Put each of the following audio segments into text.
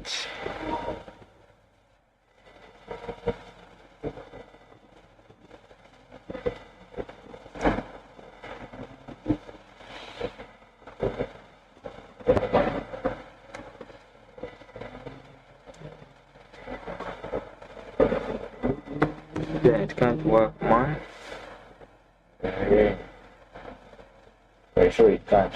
minutes. Yeah, it can't work, man. Yeah. Very sure it can't.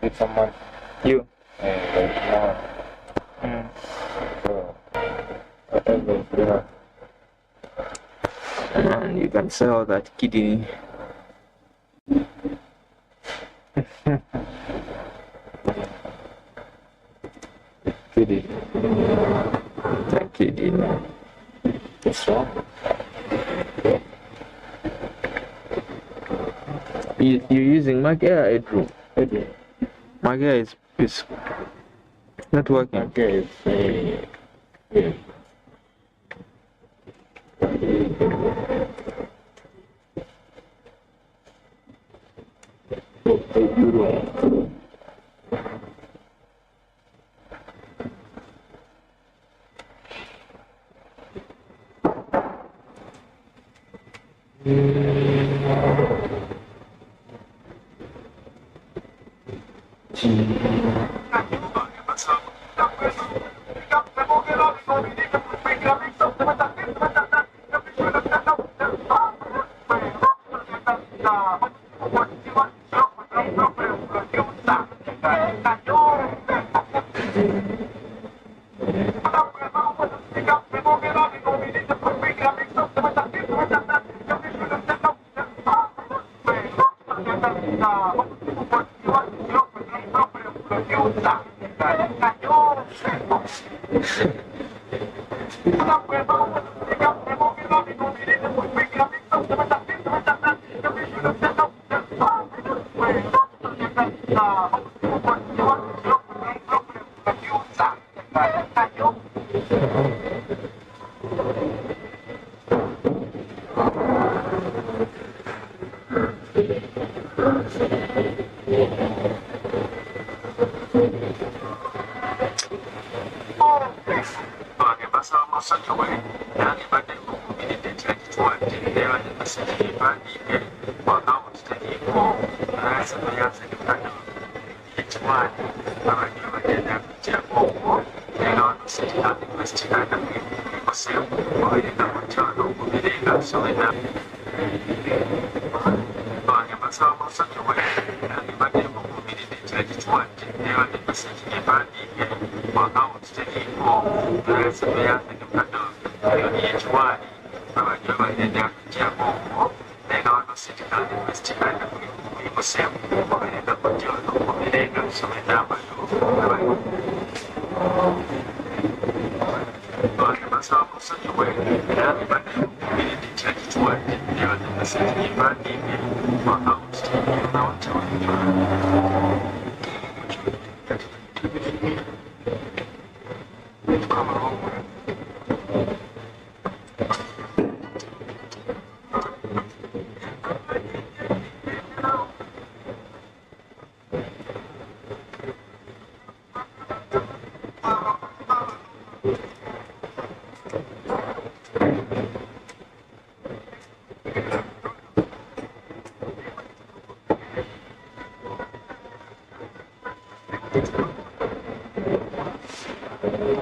With someone. You. And you can sell that kidney. Kidney. That kidney. What's wrong? You're using my gear, Edru. My gear is not working. Okay, yeah.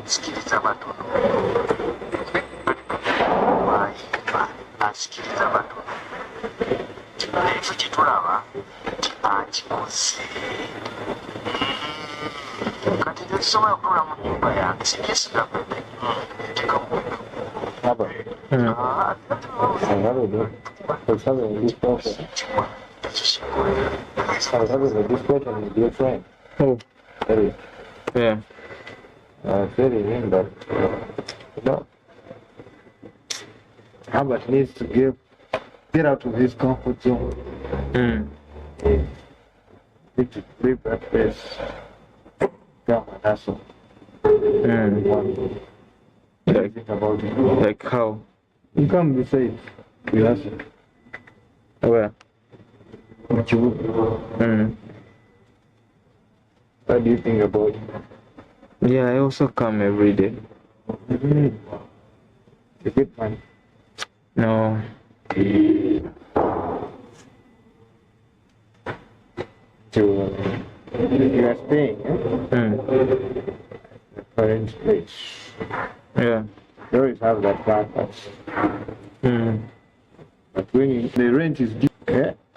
Sikiliza batono asikiliza batono ekyo kyetulaba akikoze kati tekisobola kukola mu nnyumba yange sikyesiga Oh. Yeah. Very in, but you know, Albert needs to get out of his comfort zone. Mm. Need to leave that place. Come and hustle. Mm. Like, think about it. Like how? You can't be safe. You hustle. Where? What you Mm. What do you think about it? Yeah, I also come every day. You get money. No. You are staying, parents' place. Yeah. You always have that campus. But when the rent is due,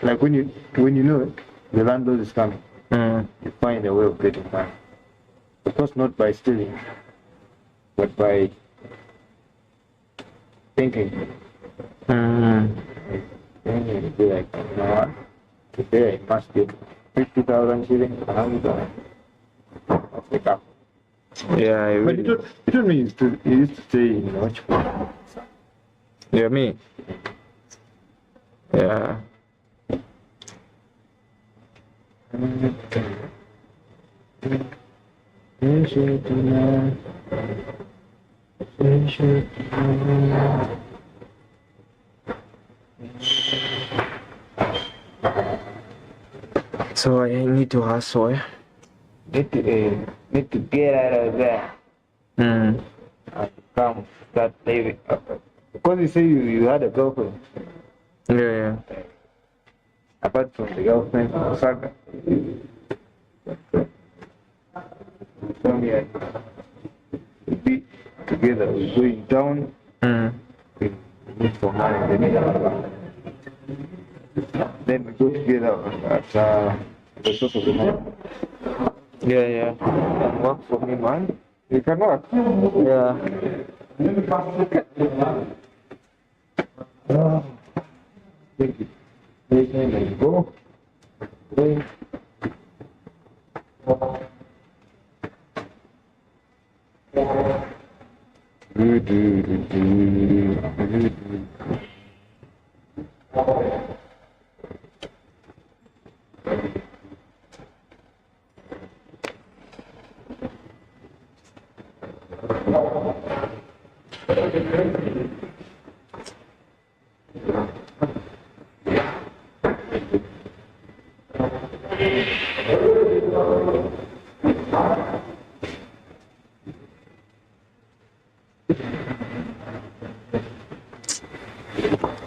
like when you know it, the landlord is coming, you find a way of getting money. Of course, not by stealing, but by thinking. Then you be like, you know what? Today I must get 50,000 shillings, 100,000. I'll take up. Yeah, I But really. you don't mean you used to stay in Watch. Yeah, me. Yeah. So I need to hustle. Need to get out of there and come start living. Because you say you had a girlfriend. Yeah. Apart from the girlfriend, Osaka. Tell me, we'll be together. We're going down. We need for money. Then we go together at the source of the money. Yeah. Can work for me, man. You can work. Yeah. Thank you. Let's go.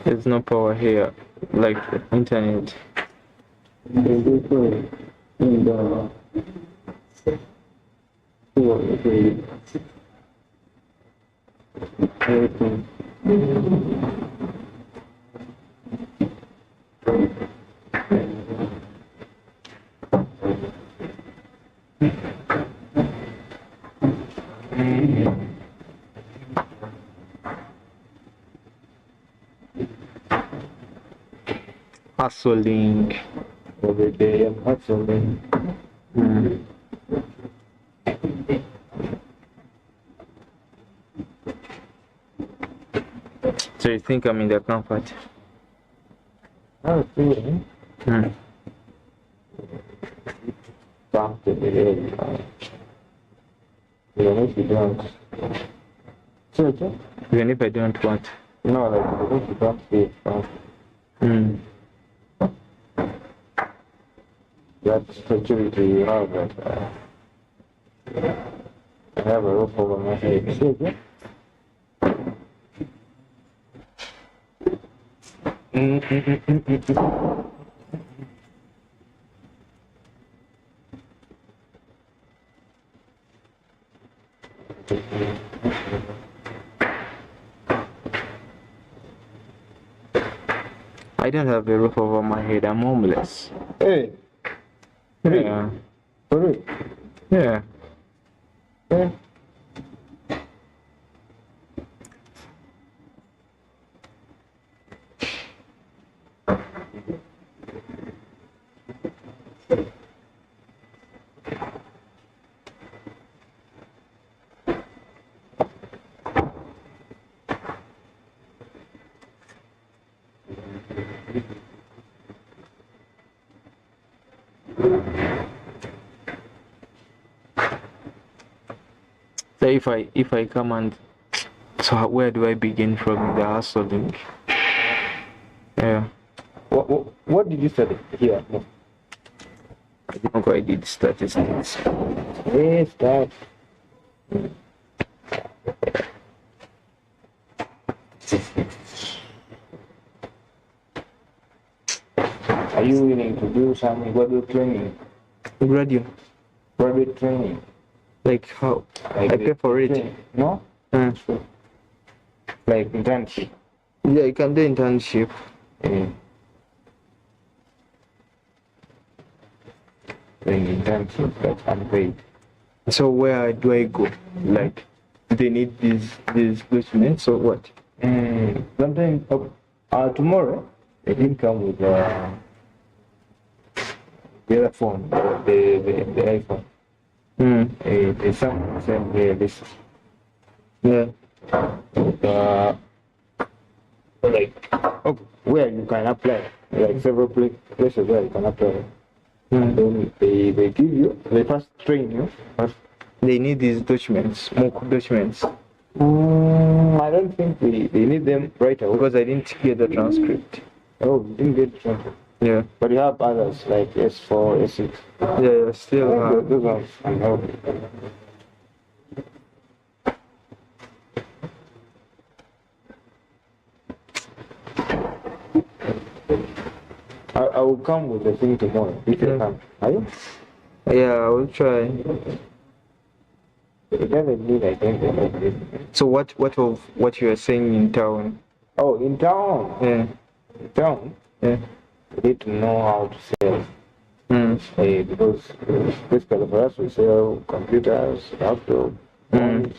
There's no power here, like internet. Hustling. Every day I'm hustling. So you think I'm in the comfort? I see. Something really. Even if you don't. So, Even if I don't want. no, like even if you don't see it, that security you have that I have a roof over my head. See, I don't have a roof over my head. I'm homeless. Hey, Yeah. for real? Yeah. Yeah. if I come and where do I begin from the hustling? Yeah. What did you study here? No. I think I did statistics. Yes, that. Are you willing to do some graduate training? Graduate training. Like how? Like I pay for it. No? Like internship. Yeah, you can do internship. Like internship that's unpaid. So where do I go? Like, do they need these documents or what? Sometimes tomorrow they didn't come with the other phone, the iPhone. They send the list. Yeah. Like where you can apply, like several places where you can apply. Then they give you, they first train you. They need these documents, more documents. I don't think they need them right away. Because I didn't get the transcript. Oh, you didn't get the transcript. Yeah. But you have others like S4, S6. Yeah, still. Those ones I know. I will come with the thing tomorrow. If you come. Are you? Yeah, I will try. It doesn't need identity. So what of what you are saying in town? Oh, in town. Yeah. In town. Yeah. You need to know how to sell. Because basically for us we sell computers, laptops, phones.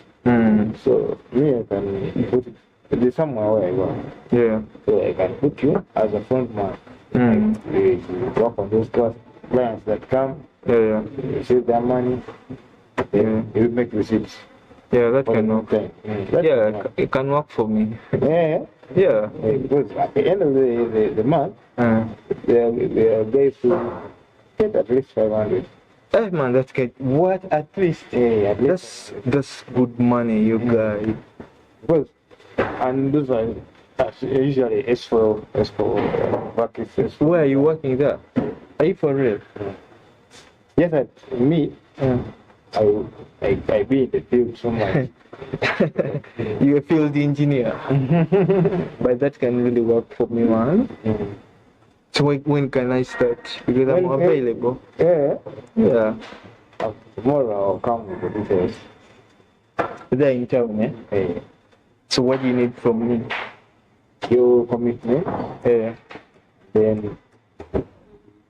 So me I can put it there's somewhere where I work. Yeah. So I can put you as a front man. You work on those clients that come, Yeah. you save their money, then you make receipts. Yeah, that For can the work. time. Yeah, it can work for me. Yeah. Yeah. Because at the end of the month, there are guys who get at least 500. Hey man, that's good. What at least? Yeah, at least. That's good money, you guys. Because, and those are usually S4 workers. Where are you working there? Are you for real? Yes, me. I be in the field so much. You're a field engineer. But that can really work for me, man. So when can I start? Because I'm available. Yeah. Tomorrow I'll come with the details. They're in town, eh? Yeah. So what do you need from me? Your commitment. Then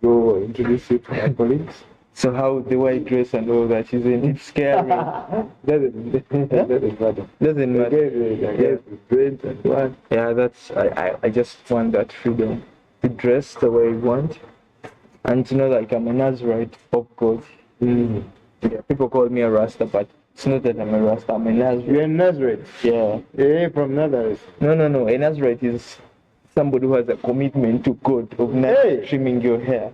you introduce you to my colleagues. So how do I dress and all that? Isn't it scary? Doesn't matter. Doesn't matter. Yeah. Yeah, I just want that freedom to dress the way I want. And to know like I'm a Nazarite of God. Yeah, people call me a Rasta, but it's not that I'm a Rasta, I'm a Nazarite. You're a Nazarite? Yeah. Yeah, from Nazareth. No. A Nazarite is somebody who has a commitment to God of not trimming your hair.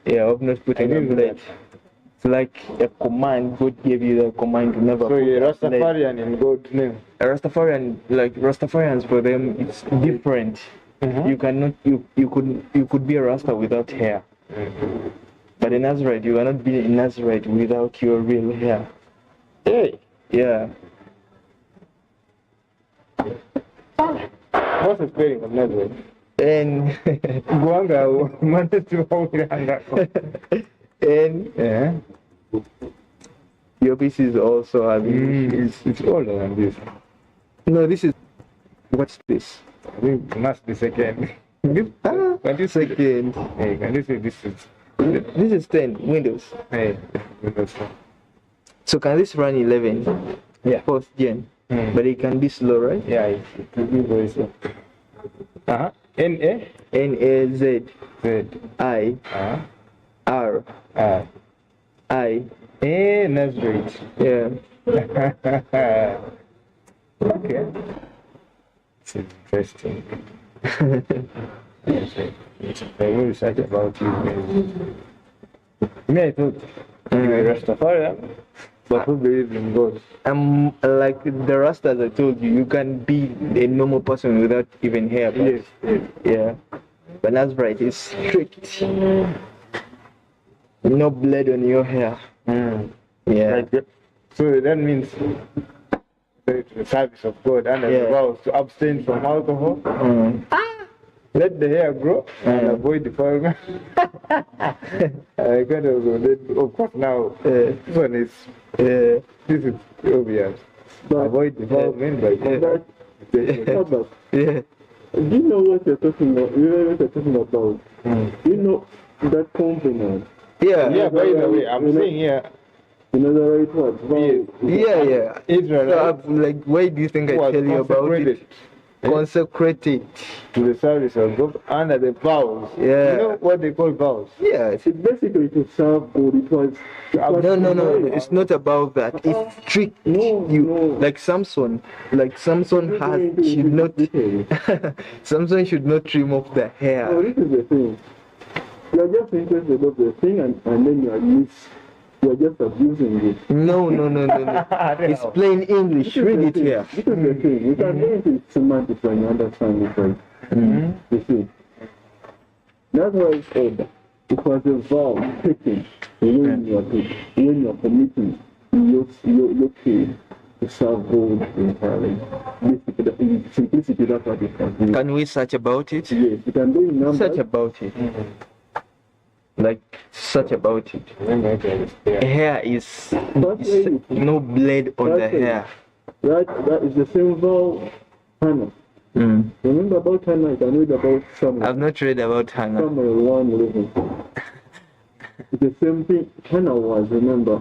Yeah, of not putting a blade. It's like a command. God gave you the command to never. So you're a Rastafarian in God's name. A Rastafarian, like Rastafarians, for them, it's different. You cannot. You could be a Rasta without hair. But a Nazarite, you cannot be a Nazarite without your real hair. Yeah. What's the spelling of Nazarite? And your piece is also having it's older than this. No, this is what's this? I think it must be second. Can you second? Hey, can you say this is 10 Windows. Hey, Windows. So can this run 11? Yeah. 4th gen. But it can be slow, right? Yeah, it will be very slow. N-A? N-A-Z Z. I R I. Nazarite. Yeah. Okay. It's interesting. I will research about you. Me, I thought you were Rastafarian. But who believes in God? Like the Rastas I told you, you can be a normal person without even hair. But Yes, yes. yeah. But Nazarite is strict. No blood on your hair. Yeah. Like that. So that means the service of God and the Yeah. vows to abstain from alcohol, let the hair grow, and avoid defilement. Of course, now this one is this is obvious. Avoid defilement by contact. Yeah. Do you know what you're talking about? You know what you're talking about? You know that company. Yeah, by the way, I'm saying here. You know the right word? Yeah. Israel, So, like, why do you think I was tell you about it? Consecrated. To the service of God under the vows. Yeah. You know what they call vows? Yeah. It's basically to serve God. It was No. It's not about that. It's strict. No. Like Samson should not. Samson should not trim off the No, hair. this is the thing. You are just interested of the thing and then you are just abusing it. No. It's plain English. Read it here. This is the thing. You can get into semantics when you understand it right. You see. That's why it's said it was a vow taken when you are committing your faith to serve God entirely. Basically, in simplicity, that's what it can. Can we search about it? Yes, you can do in numbers. Search about it. Like search about it. Hair is no blade on the hair. That is the same vow, Hannah. Remember about Hannah? You can read about Samuel. I've not read about Hannah. Samuel 1:11. It's the same thing Hannah was, remember?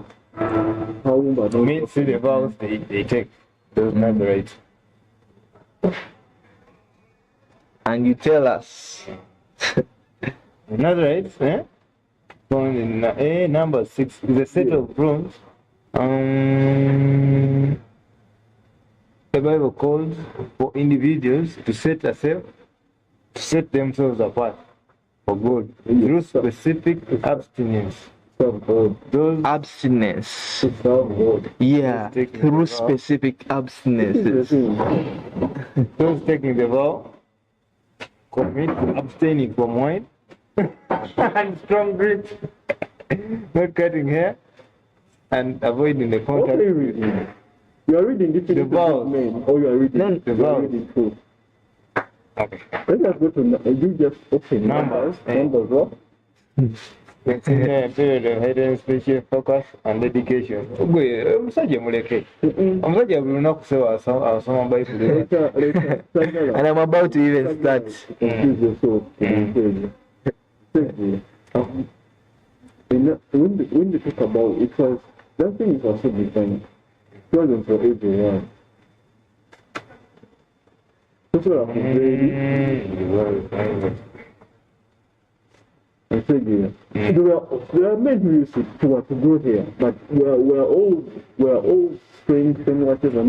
See the vows they take, those Nazarites. And you tell us. Nazarites, found in number 6 is a set of rules. The Bible calls for individuals to set themselves apart for God through specific abstinence. Those Abstinence. God. Yeah, through specific abstinences. Those taking the vow commit to abstaining from wine and strong drinks, not cutting hair, and avoiding the What contact. are you reading? You are reading this The vows. or you are reading The vows. truth. Okay. Let us go to you just open Numbers. Numbers what? It's in a period of hidden special focus and dedication. Omusajja muleke. Omusajja buli lunaku kusaba asoma Bible. And I'm about to even start. Confuse yourself. When they talk about it was that thing was so different. It wasn't for everyone. That's what I'm saying. I said, there are men who used to go here, but we're all strength and whatever.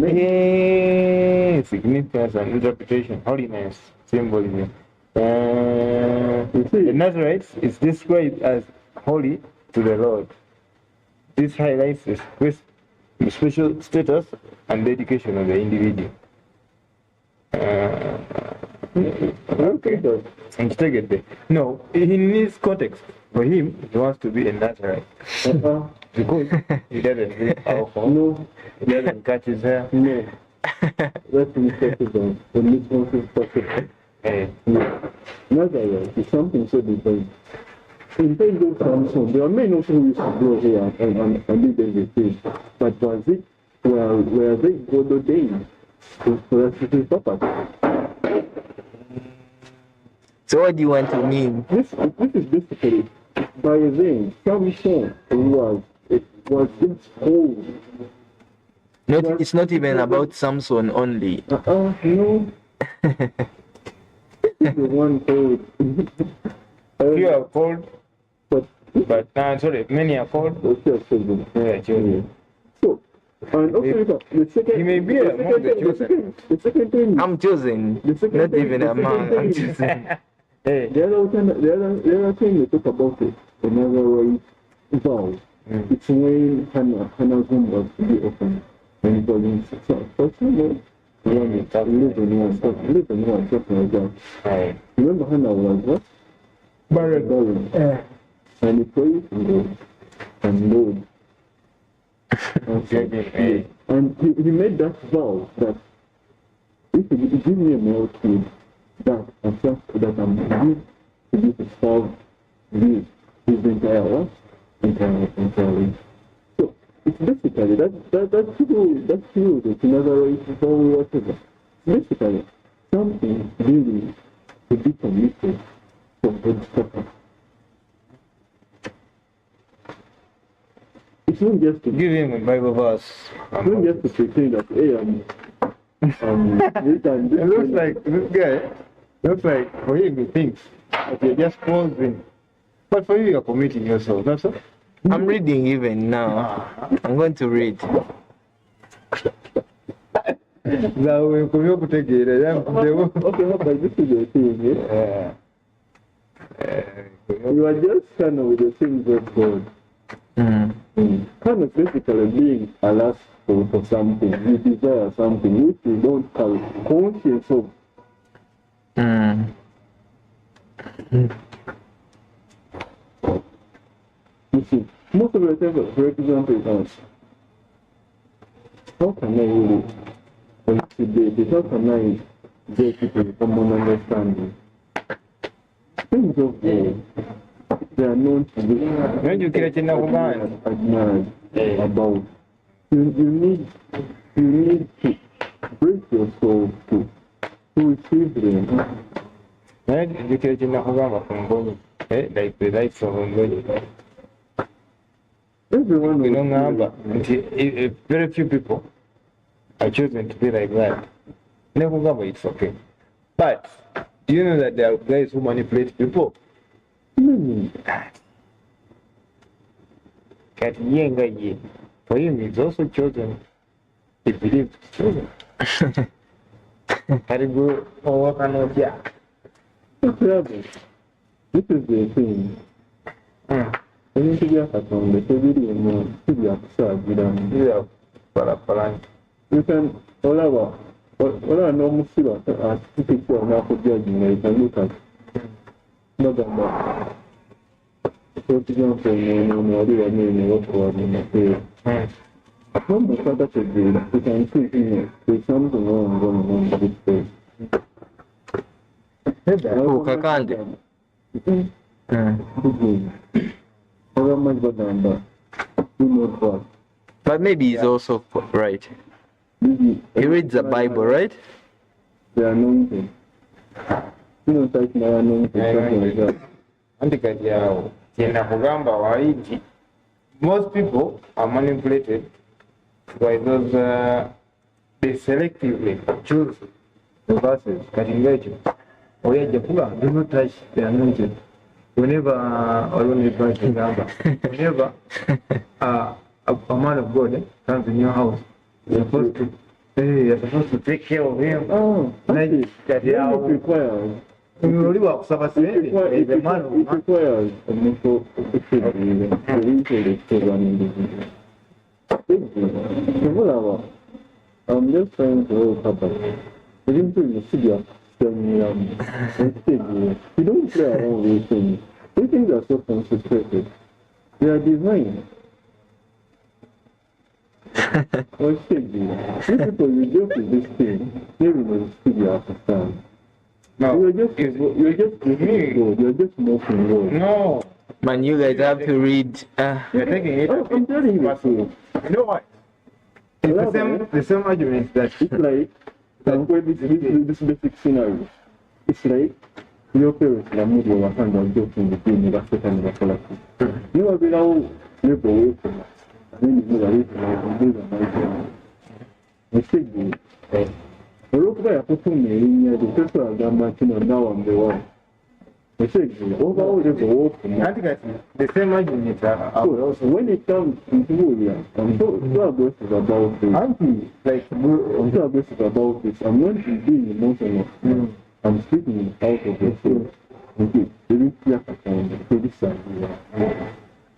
Significance and interpretation, holiness, symbolism. You see, The Nazarites is described as holy to the Lord. This highlights the special status and dedication of the individual. Okay. And take it there. No, in this context, for him, he wants to be a Nazarite. Because he doesn't drink alcohol. No, He doesn't cut his hair. no. That's the misconception possible. Nazareth is something so different. In terms of Samson, there are men also who used to grow here and did everything. But was it were they God ordained for a specific purpose? So what do you want to mean? This is basically by then Samson was just whole. It's not even about Samson only. No. The one called. Few are called, But sorry, many are called. children. Yeah, children. So, and also the second. He may be among the chosen. The second thing. I'm chosen. Not even a man. I'm chosen. Hey. The other thing they talk about it, another way vow. It's when Hannah's home was to be open. And it was in 6 hours. For someone, live in one something like that. Remember Hannah was what? Barren. And he prayed and Lord. And he made that vow that if you give me a male kid, that I'm just that I'm going to be to solve this his entire life, entirely. So it's basically that's true, it's another race or whatever. Basically something really to be committed for God's purpose. It's not just to Give him a Bible verse. it's not just to pretend that hey It looks like this guy. Looks like for him he thinks that you're just posing. But for you, you're committing yourself. That's all. I'm reading even now. I'm going to read. Now we come take it. okay, but this is the thing, yeah? You are just kind of with the things of God. Kind of basically being a lust for something. You desire something which you don't have conscience of. You see, most of the time, for example, is how can I really, how can I get people to common understanding? Things of God, they are known to be admired about. You need to break your soul to receive them. Like the lights of Everyone we will don't have very few people are chosen to be like that. Never, it's okay. But do you know that there are guys who manipulate people? For him, he's also chosen. He believes he's chosen. Karibu, oh, cannot, yeah. This is the thing. Anything you have on the TV, you can, all I know, Muslim, are people now for judging, you can look at. Not that much. So, you don't say, no, what for me. When the father should be, you can see there's something wrong going on with this place. Kakande. But maybe he's also right. He reads the Bible, right? The anointing. You know, like my anointing. Most people are manipulated by those, they selectively choose the verses that engage you. Oh yeah, Japula, do not touch the anointed. Whenever, or only by example, whenever a man of God comes in your house, you're supposed to take care of him. Oh, like that. It requires a mental I'm just trying to hold up. You don't play around with things. These things are so concentrated. They are designed. Or these people, you joke with this thing, maybe in the studio after time. No, you're just smoking God. No. Man, you guys have to read. You're taking it. I'm telling you the truth. You know what? It's the same argument that it's like this basic scenario. It's like your parents are moving over and are joking with you in the second and the you are below live away from us. And then you are living look there for me in the people are now on the wall. The same argument when it comes to Julia, I'm so aggressive about this. I'm so aggressive about this. I'm not being emotional. I'm speaking out of the soul.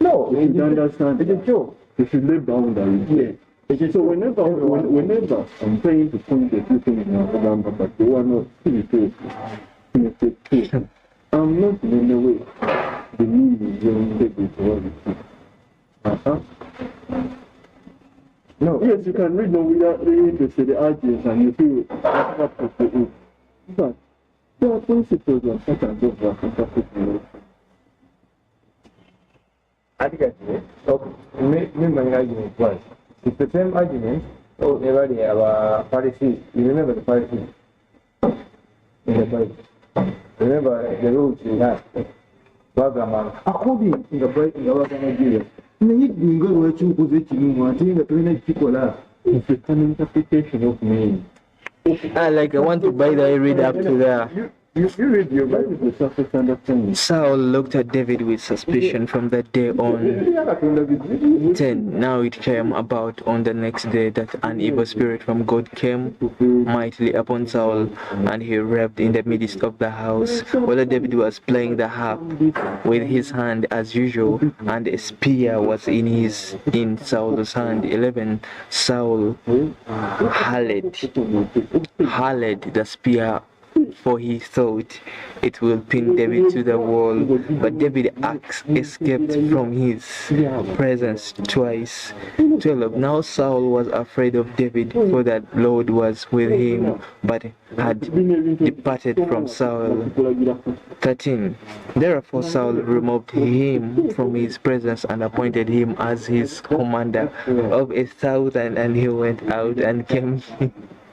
No, You should understand. it's a joke. You should lay boundaries. So whenever I'm trying to point the people in our program, but they are not seriously. I'm not in any way the meaning you take it to what it is. No. Yes, you can read them without reading the arguments and you feel what to say. But there are principles and such and those that interpret. I think actually, okay, my argument was, it's the same argument, never the Pharisees, you remember the Pharisees in the Bible, remember the rules we have, Bagaman, according to the Bible, it's an interpretation of me. I want to buy that, read up to there. You read your Bible with surface understanding. Saul looked at David with suspicion from that day on. 10. Now it came about on the next day that an evil spirit from God came mightily upon Saul, and he raved in the midst of the house, while David was playing the harp with his hand as usual, and a spear was in Saul's hand. 11. Saul hurled the spear, for he thought it will pin David to the wall, but David escaped from his presence twice. 12. Now Saul was afraid of David, for that Lord was with him, but had departed from Saul. 13. Therefore Saul removed him from his presence and appointed him as his commander of 1,000, and he went out and came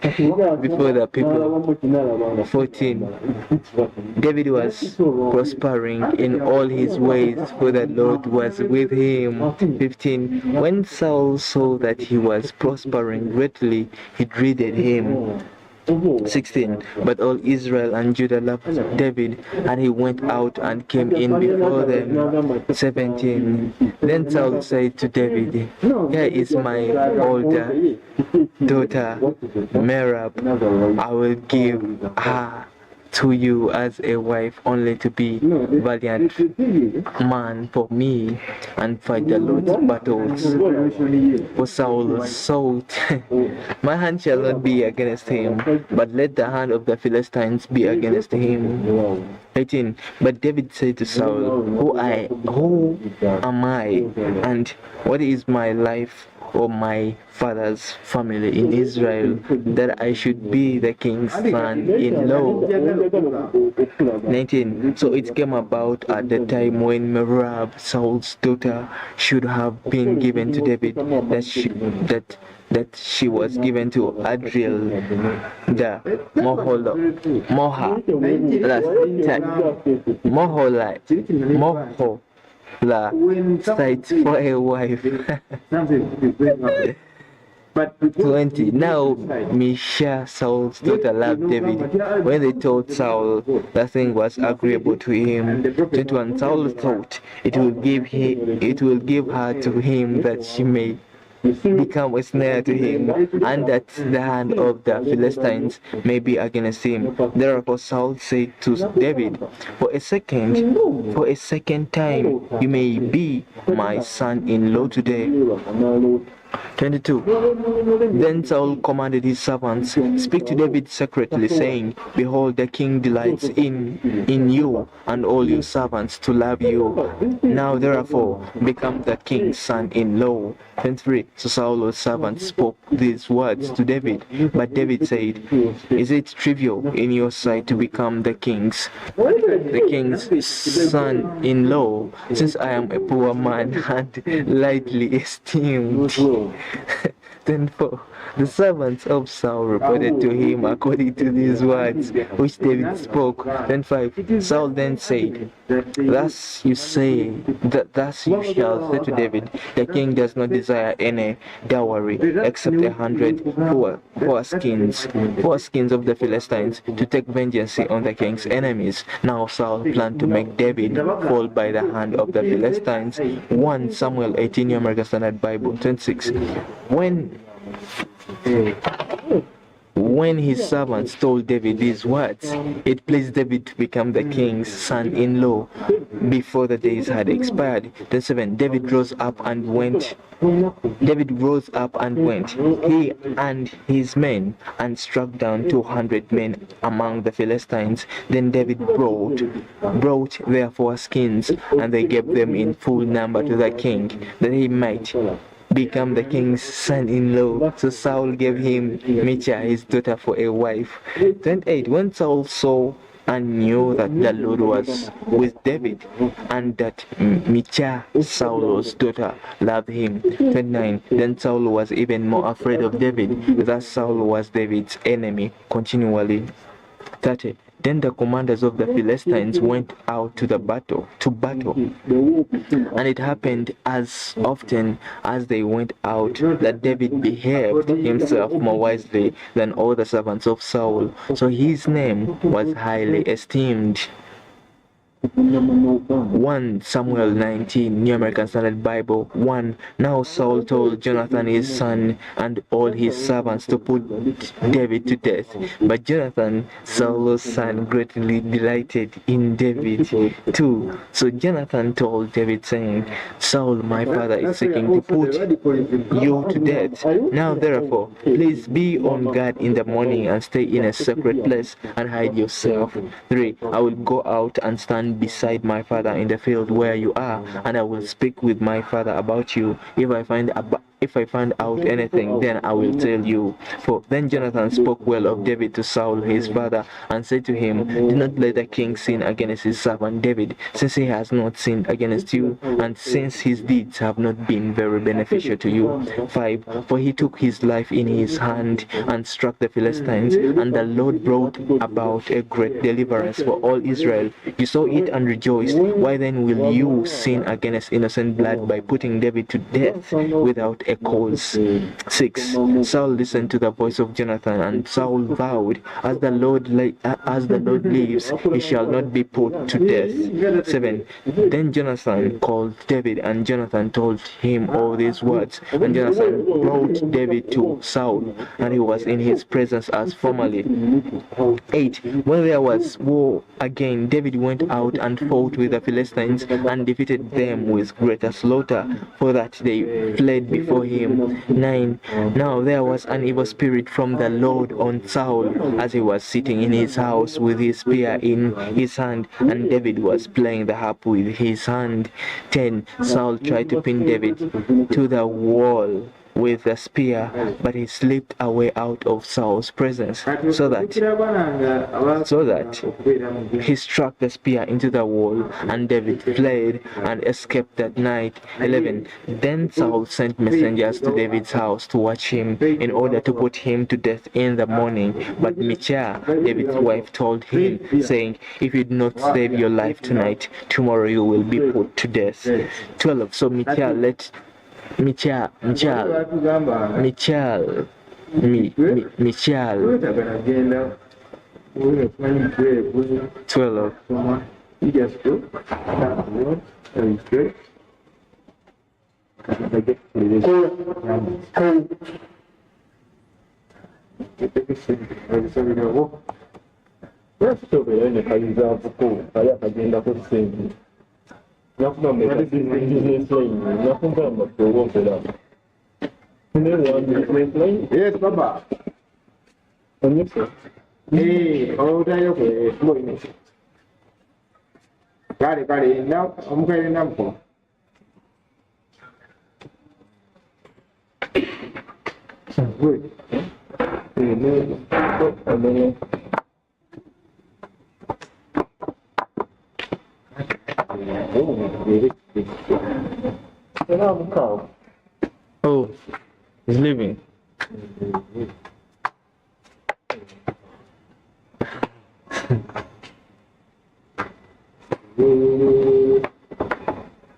before the people. 14. David was prospering in all his ways, for the Lord was with him. 15. When Saul saw that he was prospering greatly, he dreaded him. 16. But all Israel and Judah loved David, and he went out and came in before them. 17. Then Saul said to David, here is my older daughter Merab. I will give her to you as a wife, only to be valiant man for me and fight the Lord's battles. For Saul thought, my hand shall not be against him, but let the hand of the Philistines be against him. 18. But David said to Saul, who am I, and what is my life or my father's family in Israel, that I should be the king's son-in-law? 19. So it came about at the time when Merab, Saul's daughter, should have been given to David, that she was given to Adriel the Moholite for a wife. 20. Now Misha, Saul's daughter, loved David. When they told Saul, the thing was agreeable to him. 21. Saul thought it will give her to him, that she may become a snare to him, and that the hand of the Philistines may be against him. Therefore Saul said to David, for a second time, you may be my son-in-law today. 22. Then Saul commanded his servants, speak to David secretly, saying, behold, the king delights in you and all your servants to love you. Now therefore become the king's son-in-law. 23. So Saul's servants spoke these words to David, but David said, is it trivial in your sight to become the king's son-in-law, since I am a poor man and lightly esteemed? 24. The servants of Saul reported to him according to these words which David spoke. 25. Saul then said, thus you shall say to David, the king does not desire any dowry except 100 foreskins of the Philistines, to take vengeance on the king's enemies. Now Saul planned to make David fall by the hand of the Philistines. 1 Samuel 18, New American Standard Bible. 26. When when his servants told David these words, it pleased David to become the king's son-in-law before the days had expired. 7. David rose up and went, he and his men, and struck down 200 men among the Philistines. Then David brought therefore skins, and they gave them in full number to the king, that he might become the king's son-in-law. So Saul gave him Michal, his daughter, for a wife. 28. When Saul saw and knew that the Lord was with David, and that Michal, Saul's daughter, loved him. 29. Then Saul was even more afraid of David, thus Saul was David's enemy continually. 30. Then the commanders of the Philistines went out to battle. And it happened as often as they went out that David behaved himself more wisely than all the servants of Saul. So his name was highly esteemed. 1 Samuel 19, New American Standard Bible. 1. Now Saul told Jonathan his son and all his servants to put David to death. But Jonathan, Saul's son, greatly delighted in David. 2. So Jonathan told David, saying, Saul, my father, is seeking to put you to death. Now therefore, please be on guard in the morning and stay in a secret place and hide yourself. 3. I will go out and stand beside my father in the field where you are, and I will speak with my father about you. If I find out anything, then I will tell you. For then Jonathan spoke well of David to Saul his father, and said to him, do not let the king sin against his servant David, since he has not sinned against you, and since his deeds have not been very beneficial to you. 5. For he took his life in his hand and struck the Philistines, and the Lord brought about a great deliverance for all Israel. You saw it and rejoiced. Why then will you sin against innocent blood by putting David to death without a cause? 6. Saul listened to the voice of Jonathan, and Saul vowed, as the Lord lives, he shall not be put to death. 7. Then Jonathan called David, and Jonathan told him all these words. And Jonathan brought David to Saul, and he was in his presence as formerly. 8. When there was war again, David went out and fought with the Philistines, and defeated them with greater slaughter, for that they fled before him. 9. Now there was an evil spirit from the Lord on Saul, as he was sitting in his house with his spear in his hand, and David was playing the harp with his hand. 10. Saul tried to pin David to the wall with the spear, but he slipped away out of Saul's presence, so that he struck the spear into the wall, and David fled and escaped that night. 11. Then Saul sent messengers to David's house to watch him, in order to put him to death in the morning. But Michal, David's wife, told him, saying, if you do not save your life tonight, tomorrow you will be put to death. 12. So Michal let Michal 12. Yes, Baba. Hey, oh, got it. Now, I'm going to good. Oh, he's leaving.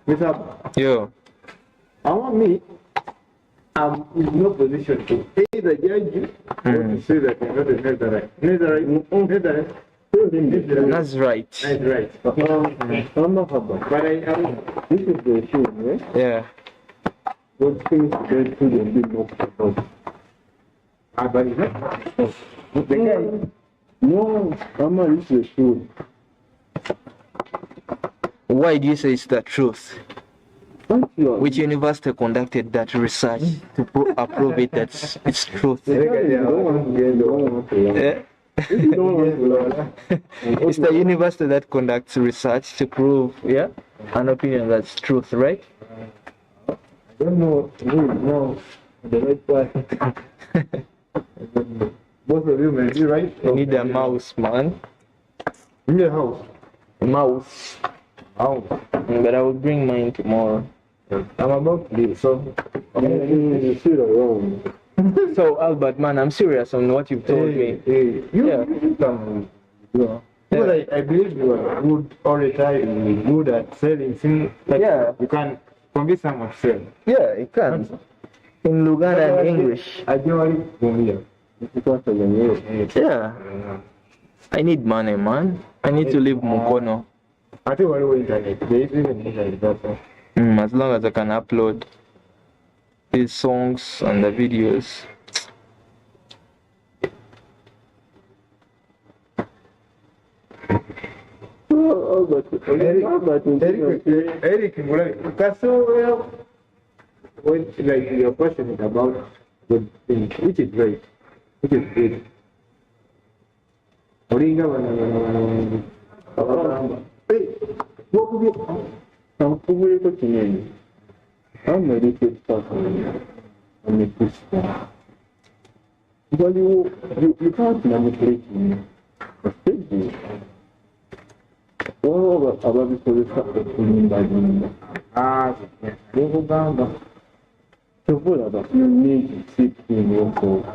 What's up? Yo. I want me. I'm in no position to either judge you or to say that you're not a Nazarite. Nazarite. That's right. That's right. I'm not But this is the issue, right? Yeah. What things going through the big book about? But it's not. The guy. No, Mama, this is the truth. Why do you say it's the truth? Thank you. Which university conducted that research to approve it that it's truth? The guy, they don't want to learn. Eh? If you don't want to learn, It's the university that conducts research to prove, yeah, an opinion that's truth, right? I don't know. No, the right part. Both of you may be right. You need a mouse, man. In the house. A mouse. House. But I will bring mine tomorrow. I'm about to leave, so. you sit around. So, Albert, man, I'm serious on what you've told me. You Yeah. come. Because I believe you are good all the time, good at selling things. Like Yeah. you can convince someone to sell. Yeah, it can. In Luganda and English. I generally from here. Because of the new. Yeah. I need money, man. I need to leave Mukono. I think we're internet. There is even internet. That's all. As long as I can upload these songs and the videos. Oh, but Eric, when like your question is about the thing, which is right, which is good. Oringa what would you? I'm probably looking in. I'm a little person. I'm a Christian. But you can't manipulate me. All about people start pulling by me. Uganda. So what about you need to sit in your soul?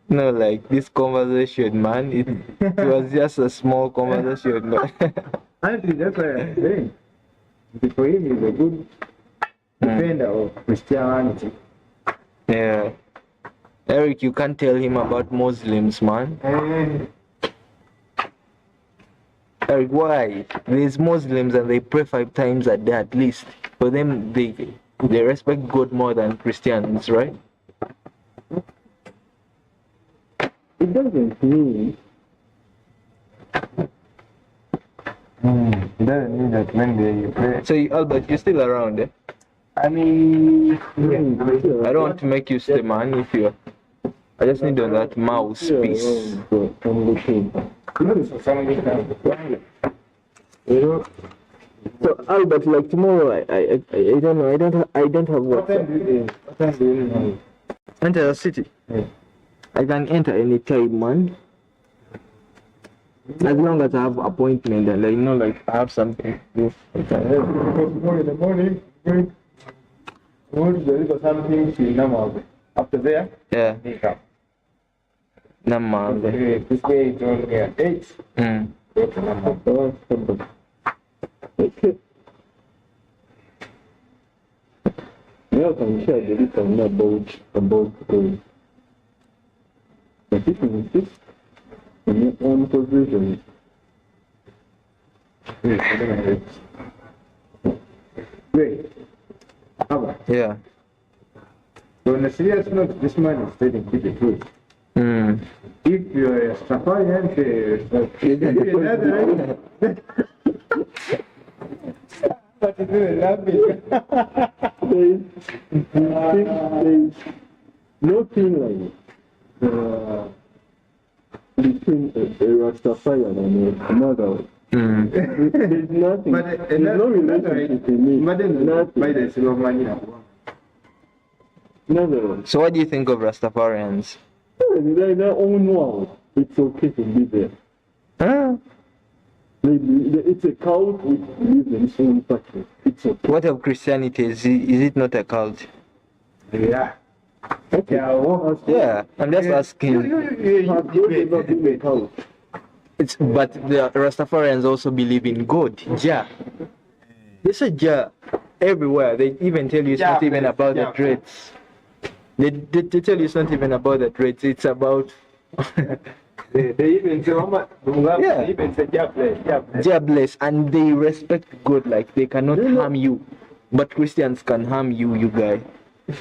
No, like this conversation, man, it was just a small conversation. But Actually, that's why I'm saying. For him, he's a good defender of Christianity. yeah. Eric, you can't tell him about Muslims, man. Eric, why? There's Muslims and they pray 5 times a day at least. For them, they respect God more than Christians, right? It doesn't mean. It doesn't mean that when they pray. So, Albert, you're still around, eh? I mean, I don't want to make you stay, man, if you're... I just need on that mouse piece. I'm looking. So, Albert, like tomorrow, I don't know, I don't have What time WhatsApp. do you leave? What time do you leave? Enter the city. Yeah. I can enter any time, man. As long as I have appointment and like, like I have something to do. Tomorrow in the morning, there is something in Namag. After there, Yeah. they come. Nama. This way is only at 8. Go to Namag. Yeah, I can share the little about the. But if you insist on your own position, Wait. Abba, Yeah. so on a serious note, this man is telling you the truth. If you're a Safarian, but it's really laughing. there's nothing like between a Rastafarian and another. There's nothing. There's no relationship in me. But then, Nothing. by the silver money, Another. So what do you think of Rastafarians? They're their own world. It's okay to be there. Huh? It's a cult which believes in its own pattern. It's okay. What of Christianity? Is it not a cult? yeah. Okay. Yeah, I'm just asking. Have you ever been a cult? But the Rastafarians also believe in God, Jah. They say Jah everywhere. They even tell you it's not even about the dreads. They tell you it's not even about the dreads. It's about They even say, Mama, Yeah. they even say, jobless. Jobless, and they respect God, like they cannot harm you. But Christians can harm you, you guys.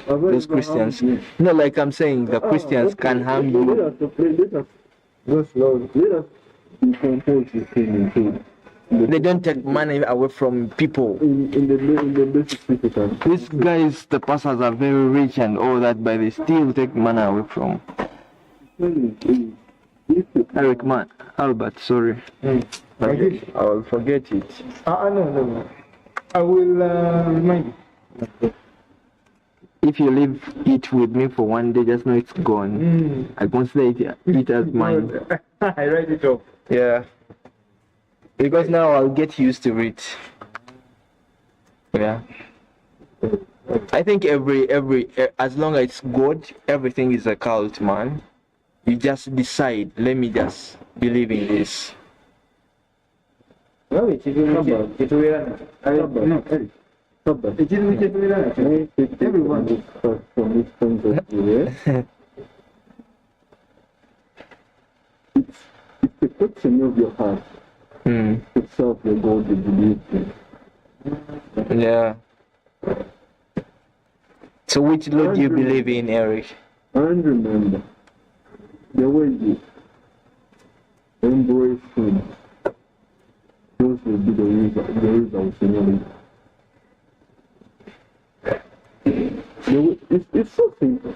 Those Christians. No, like I'm saying, the Christians can harm you. Let us go slow. Let us decompose this thing. They don't take money away from people. In the basic physical. These guys, the pastors are very rich and all that, but they still take money away from. Eric, man, Albert, sorry. I will forget it. No. I will remind you. If you leave it with me for one day, just know it's gone. I consider it as mine. I write it off. Yeah. Because now I'll get used to it. Yeah. I think as long as it's God, everything is a cult, man. You just decide, let me just believe in this. No, it everyone. From this point of view, it's a question of your heart. Itself, your God you believe in. Yeah. So which Lord do you believe in, Eric? And remember, the way you embrace Him, those will be the results in your life. It's so simple.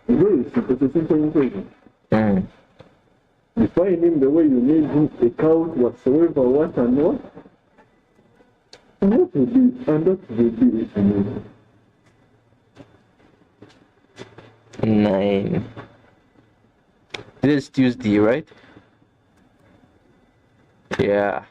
Very simple. It's a simple equation. Define Him the way you need Him, account whatsoever, what and what. And that will be it in you. 9. This is Tuesday, right? Yeah.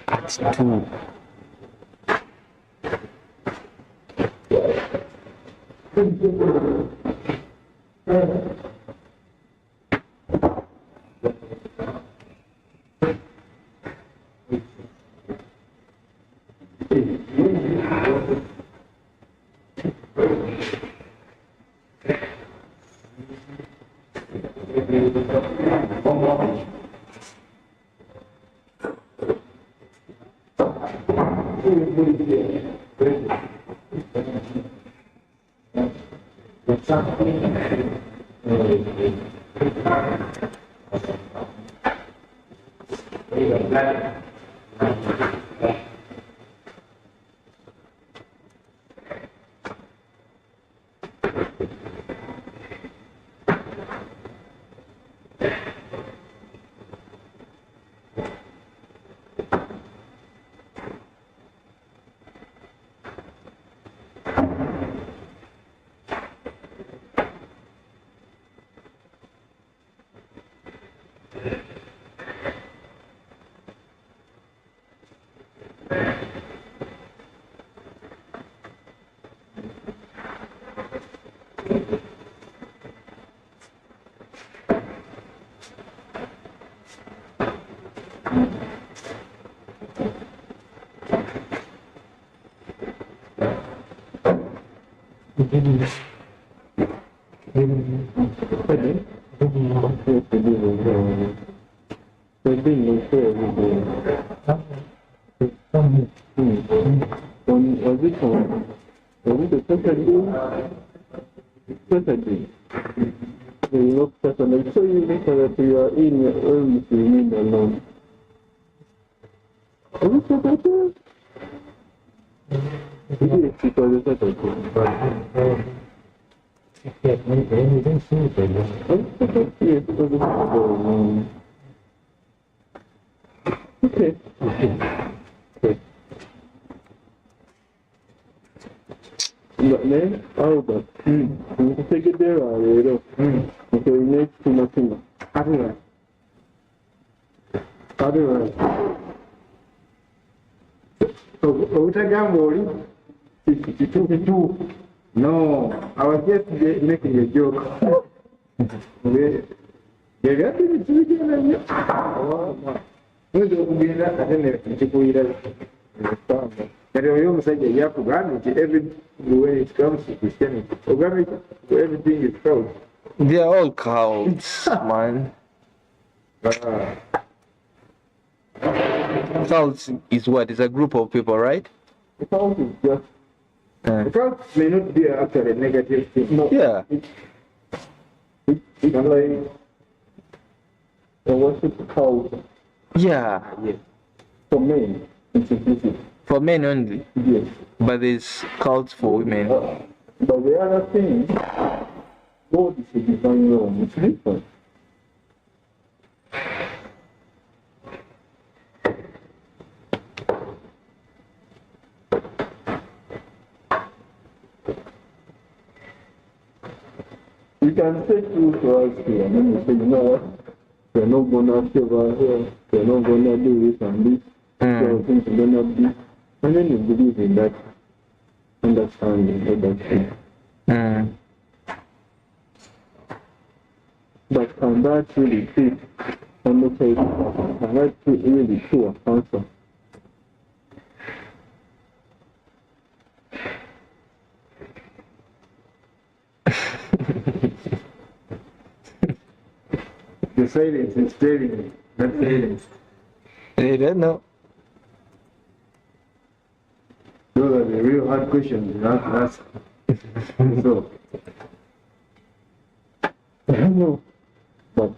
That's 2. So you make sure that you are in your own remain alone. Are you Saturday? Yes, because it's Saturday. Yes, because it's Saturday. Okay. But then, Albert, you take it there already. Okay, next to nothing. Otherwise. So, Utagambori, 52. No, I was just making a joke. yali ate nekibigenda nnyo muyinza okugenda ate nekikuyira ebbanga kati oyo omusajja yakugambye nti when it comes to Christianity ogambye everything is cult. They are all cults, man. Cults is what? It's a group of people, right? The cult is just the cult may not be actually a negative thing. No. Yeah. It's like a worship cult Yeah. for men. It's implicit. For men only. Yes. But there's cults for women. But the other thing, God is a divine law. It's different. You can say true to us here, and then you say, you know what? We're not gonna save our here, we're not gonna do this and this, so things are gonna be. And then you believe in that understanding of that thing. But can that really fit on the table? Can that really show a answer? the silence is telling you, not silence. They don't know. Those are the real hard questions you have to ask. So, I don't know. But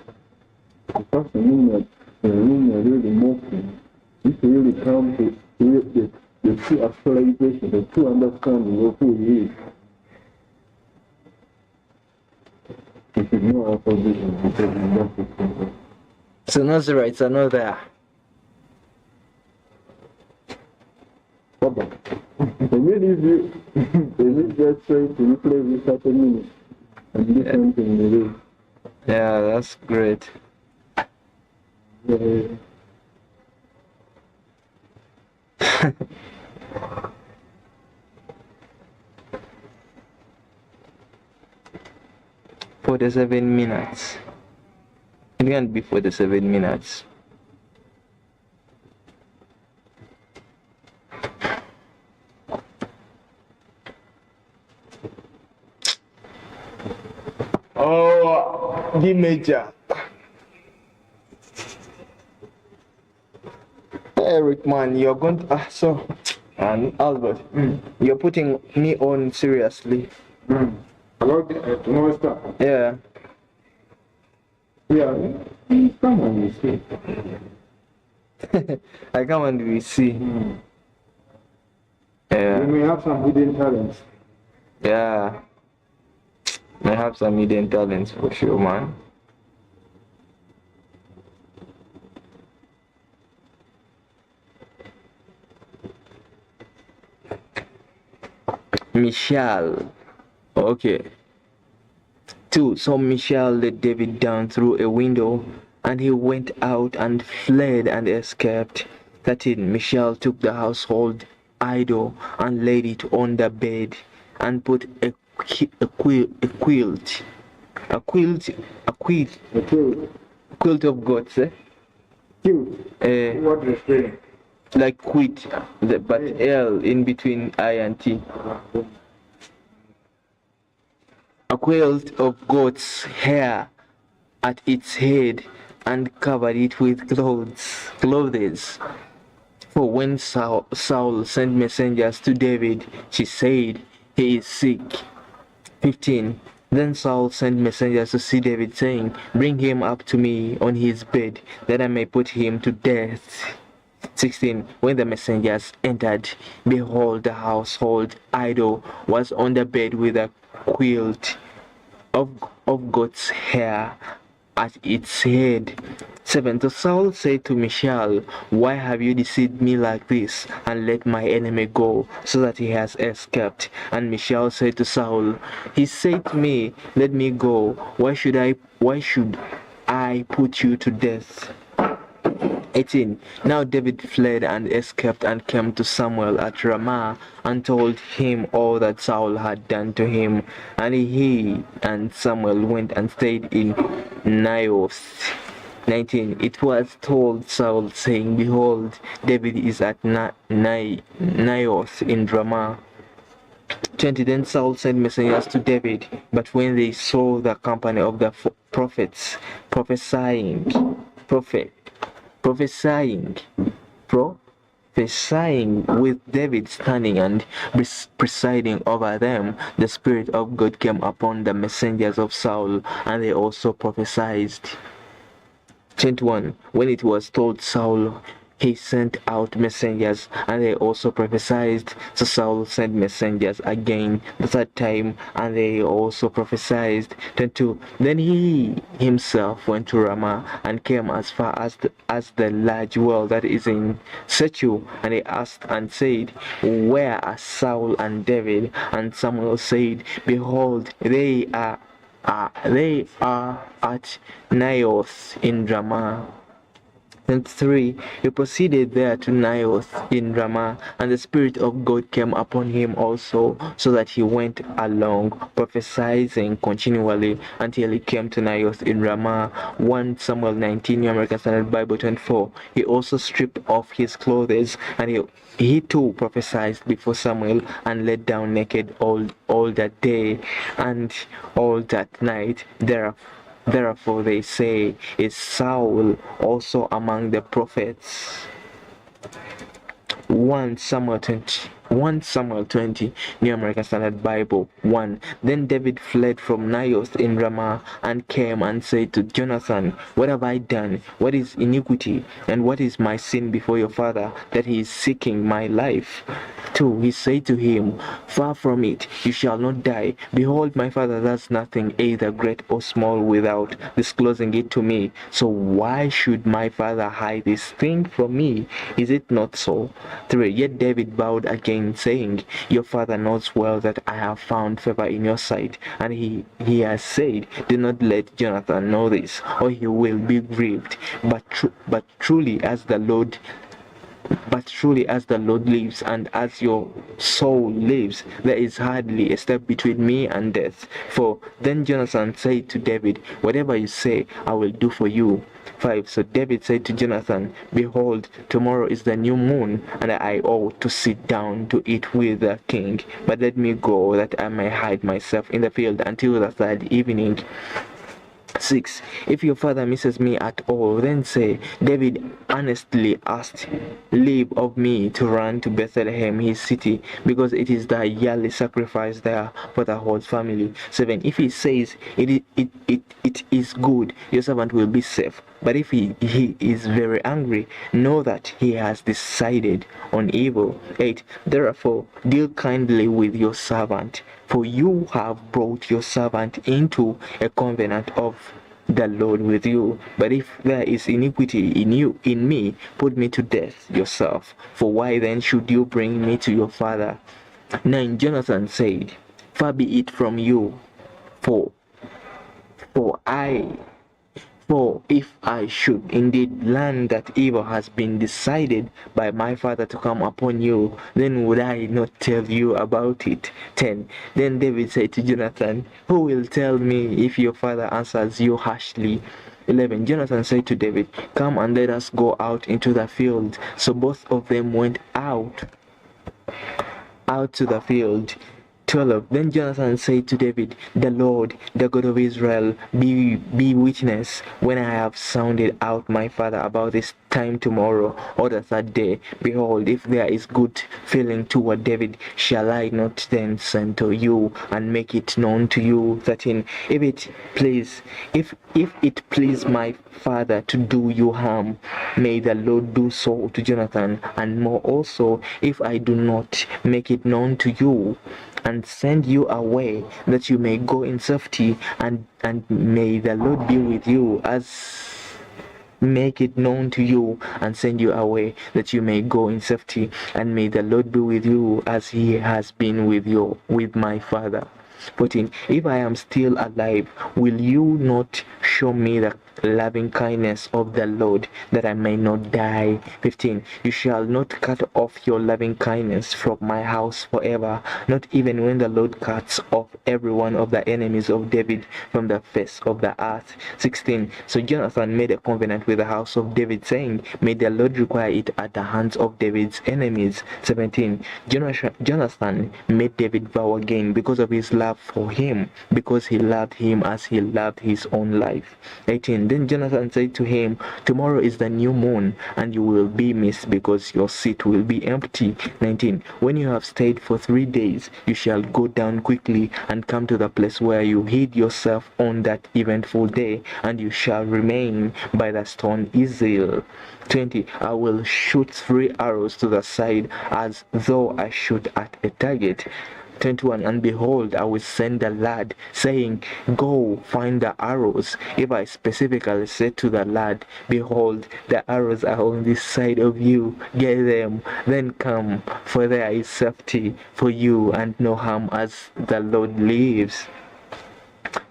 the person that really mocking, if you really come to the true actualization, the true understanding of who he is, it is no opposition because he's just a simple. So Nazarites are not there. Papa, can you leave you? Is it just trying to replace this happening and do something with it? Yeah, that's great. Yeah. 47 minutes. It can't be 47 minutes. Oh, D major. Eric, man, you're going to, and Albert, you're putting me on seriously. about tomorrow's stuff. Yeah. Yeah, come on, you see. I come and we see. You Yeah. may have some hidden talents. Yeah. I have some hidden talents for sure, man. Michelle. Okay. 2. So Michelle let David down through a window, and he went out and fled and escaped. 13. Michelle took the household idol and laid it on the bed and put a quilt of goats, What the spelling? like quit, but L in between I and T. A quilt of goat's hair at its head and covered it with clothes. For when Saul sent messengers to David, she said, he is sick. 15. Then Saul sent messengers to see David, saying, bring him up to me on his bed, that I may put him to death. 16. When the messengers entered, behold, the household idol was on the bed with a quilt of goat's hair at its head. 7. So Saul said to Michal, why have you deceived me like this, and let my enemy go, so that he has escaped? And Michal said to Saul, he said to me, let me go. Why should I put you to death? 18. Now David fled and escaped and came to Samuel at Ramah and told him all that Saul had done to him. And he and Samuel went and stayed in Naioth. 19. It was told Saul, saying, Behold, David is at Naioth in Ramah. 20. Then Saul sent messengers to David, but when they saw the company of the prophets prophesying with David standing and presiding over them, the Spirit of God came upon the messengers of Saul, and they also prophesied. 21. When it was told Saul, he sent out messengers, and they also prophesied. So Saul sent messengers again the third time, and they also prophesied. 22. Then he himself went to Ramah and came as far as the large well that is in Sechu, and he asked and said, Where are Saul and David? And Samuel said, Behold, they are at Naioth in Ramah. And 3. He proceeded there to Naioth in Ramah, and the Spirit of God came upon him also, so that he went along prophesying continually until he came to Naioth in Ramah. 1 Samuel 19, New American Standard Bible 24. He also stripped off his clothes, and he too prophesied before Samuel, and lay down naked all that day and all that night. Therefore they say, Is Saul also among the prophets? 1 Samuel 20, New American Standard Bible 1. Then David fled from Naioth in Ramah and came and said to Jonathan, What have I done? What is iniquity? And what is my sin before your father, that he is seeking my life? 2. He said to him, Far from it, you shall not die. Behold, my father does nothing, either great or small, without disclosing it to me. So why should my father hide this thing from me? Is it not so? 3. Yet David bowed again, saying, Your father knows well that I have found favor in your sight. And he has said, Do not let Jonathan know this, or he will be grieved. But truly as the Lord lives, and as your soul lives, there is hardly a step between me and death. For then Jonathan said to David, Whatever you say, I will do for you. 5. So David said to Jonathan, Behold, tomorrow is the new moon, and I ought to sit down to eat with the king. But let me go, that I may hide myself in the field until the third evening. 6. If your father misses me at all, then say, David earnestly asked leave of me to run to Bethlehem, his city, because it is the yearly sacrifice there for the whole family. 7. If he says it is good, your servant will be safe. But if he is very angry, know that he has decided on evil. 8. Therefore, deal kindly with your servant, for you have brought your servant into a covenant of the Lord with you. But if there is iniquity in me, put me to death yourself. For why then should you bring me to your father? 9. Jonathan said, Far be it from you, for if I should indeed learn that evil has been decided by my father to come upon you, then would I not tell you about it? 10. Then David said to Jonathan, Who will tell me if your father answers you harshly? 11. Jonathan said to David, Come and let us go out into the field. So both of them went out to the field. 12. Then Jonathan said to David, The Lord, the God of Israel, be witness, when I have sounded out my father about this time tomorrow or the third day, behold, if there is good feeling toward David, shall I not then send to you and make it known to you? 13. If it please my father to do you harm, may the Lord do so to Jonathan, and more also, if I do not make it known to you and send you away, that you may go in safety, and may the Lord be with you, as make it known to you and send you away, that you may go in safety, and may the Lord be with you as he has been with my father. 14. If I am still alive, will you not show me the loving kindness of the Lord, that I may not die? 15. You shall not cut off your loving kindness from my house forever, not even when the Lord cuts off every one of the enemies of David from the face of the earth. 16. So Jonathan made a covenant with the house of David, saying, may the Lord require it at the hands of David's enemies. 17. Jonathan made David vow again because of his love for him, because he loved him as he loved his own life. 18. Then Jonathan said to him, tomorrow is the new moon, and you will be missed because your seat will be empty. 19. When you have stayed for 3 days, you shall go down quickly and come to the place where you hid yourself on that eventful day, and you shall remain by the stone Ezel. 20. I will shoot 3 arrows to the side as though I shoot at a target. 21. And behold, I will send the lad, saying, go find the arrows. If I specifically say to the lad, behold, the arrows are on this side of you, get them, then come, for there is safety for you and no harm, as the Lord lives.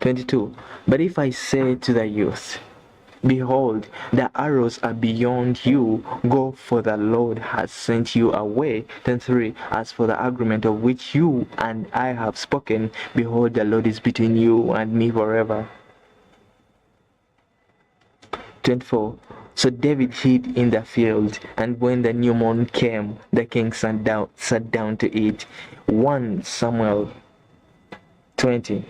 22. But if I say to the youth, behold, the arrows are beyond you, go, for the Lord has sent you away. 23. As for the agreement of which you and I have spoken, behold, the Lord is between you and me forever. 24. So David hid in the field, and when the new moon came, the king sat down to eat. 1 Samuel 20.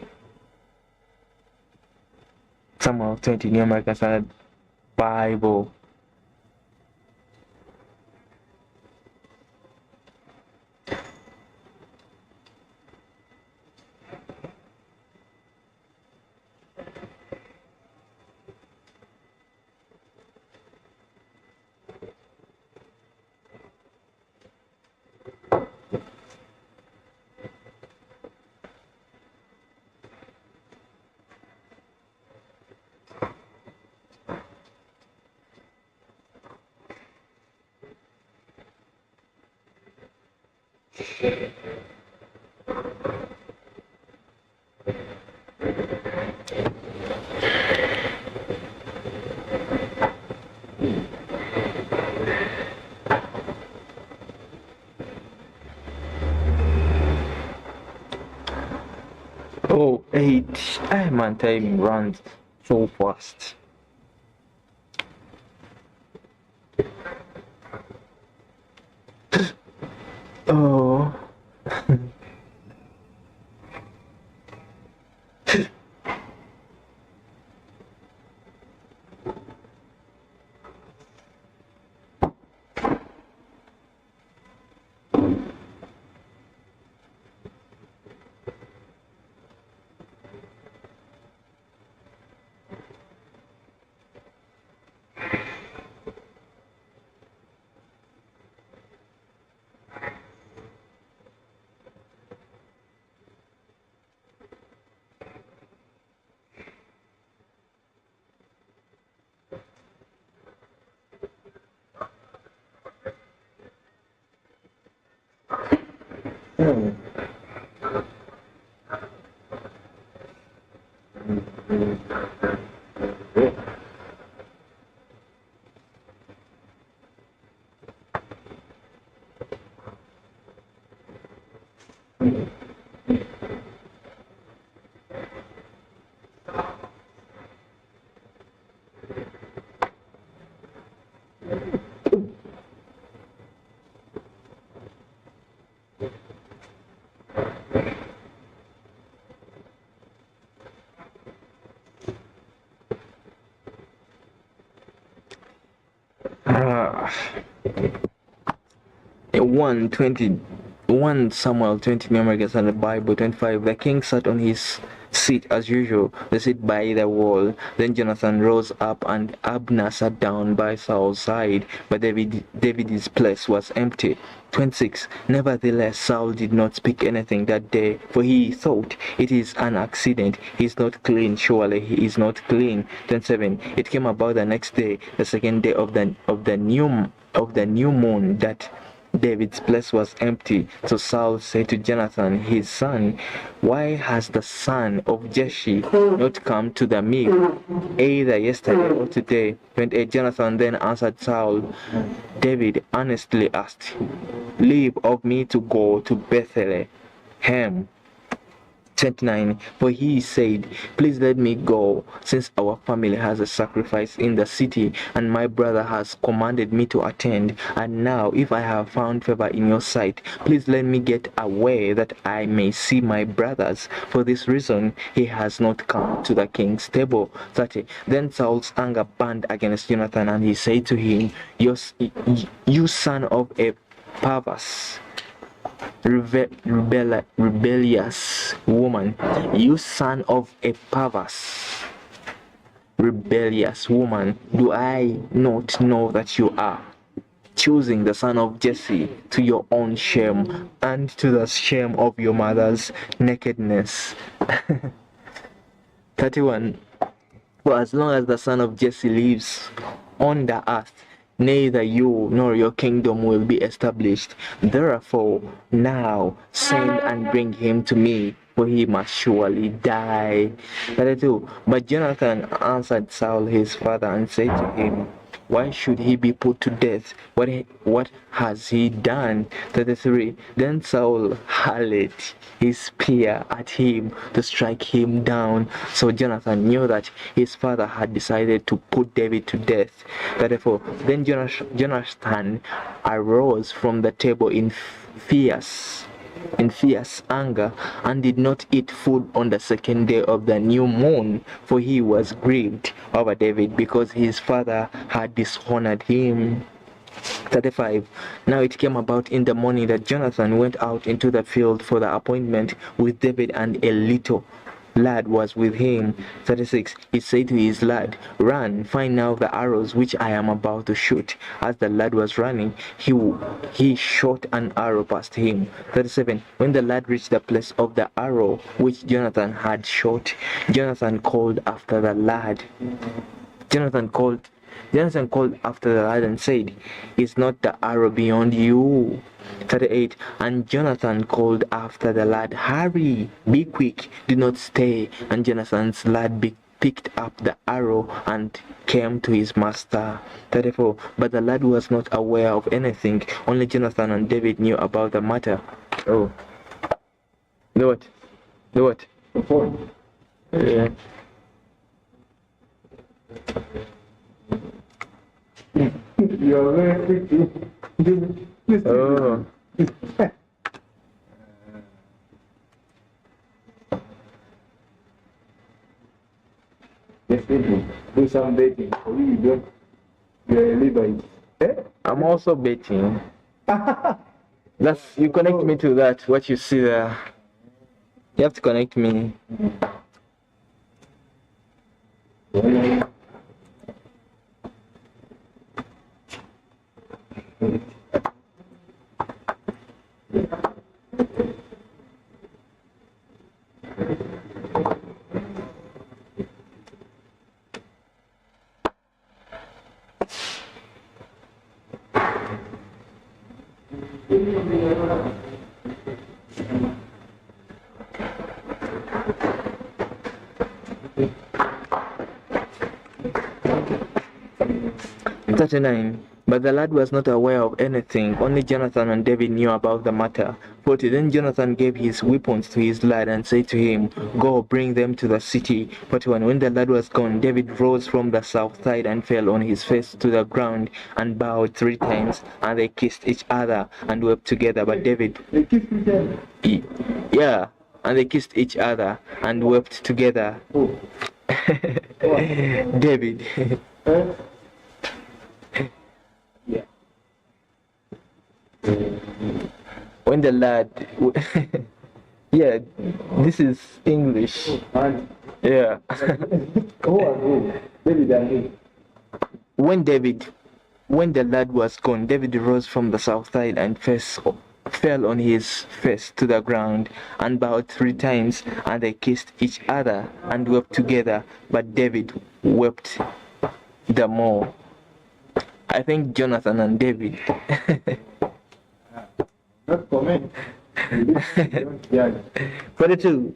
Samuel 20, New American Standard Bible. Oh, 8. Man, time runs so fast. Oh. One Samuel 20, New American Standard Bible. 25. The king sat on his seat as usual, the seat by the wall. Then Jonathan rose up, and Abner sat down by Saul's side, but David's place was empty. 26. Nevertheless, Saul did not speak anything that day, for he thought, it is an accident. He is not clean. Surely he is not clean. 27. It came about the next day, the second day of the new moon, that David's place was empty. So Saul said to Jonathan, his son, why has the son of Jesse not come to the meal, either yesterday or today? When Jonathan then answered Saul, David earnestly asked leave of me to go to Bethlehem. 29. For he said, please let me go, since our family has a sacrifice in the city, and my brother has commanded me to attend. And now, if I have found favor in your sight, please let me get away, that I may see my brothers. For this reason, he has not come to the king's table. 30. Then Saul's anger burned against Jonathan, and he said to him, you son of a perverse, rebellious woman, you son of a perverse, rebellious woman, do I not know that you are choosing the son of Jesse to your own shame and to the shame of your mother's nakedness? 31. For as long as the son of Jesse lives on the earth, neither you nor your kingdom will be established. Therefore, now send and bring him to me, for he must surely die. 32. But Jonathan answered Saul his father and said to him, why should he be put to death? What has he done? 33. Then Saul hurled his spear at him to strike him down. So Jonathan knew that his father had decided to put David to death. 34. Then Jonathan arose from the table in fierce anger, and did not eat food on the second day of the new moon, for he was grieved over David, because his father had dishonored him. 35. Now it came about in the morning that Jonathan went out into the field for the appointment with David, and a little lad was with him. 36. He said to his lad, run, find now the arrows which I am about to shoot. As the lad was running, he shot an arrow past him. 37. When the lad reached the place of the arrow which Jonathan had shot, Jonathan called after the lad. Jonathan called after the lad and said, is not the arrow beyond you? 38. And Jonathan called after the lad, hurry, be quick, do not stay. And Jonathan's lad picked up the arrow and came to his master. 34. But the lad was not aware of anything. Only Jonathan and David knew about the matter. Oh. Do what? Yeah. You're very quick. Oh. Yes, do some dating. You don't. You're a Levite. I'm also betting. You connect me to that, what you see there. You have to connect me. But the lad was not aware of anything. Only Jonathan and David knew about the matter. 40. Then Jonathan gave his weapons to his lad and said to him, go, bring them to the city. 41. When the lad was gone, David rose from the south side and fell on his face to the ground and bowed 3 times, and they kissed each other and wept together. But David... They kissed each other? Yeah, and they kissed each other and wept together. Oh. David. Yeah. When the lad... yeah, this is English. Yeah. When the lad was gone, David rose from the south side and fell on his face to the ground and bowed 3 times, and they kissed each other and wept together. But David wept the more. I think Jonathan and David. Not for me. Yeah. 42.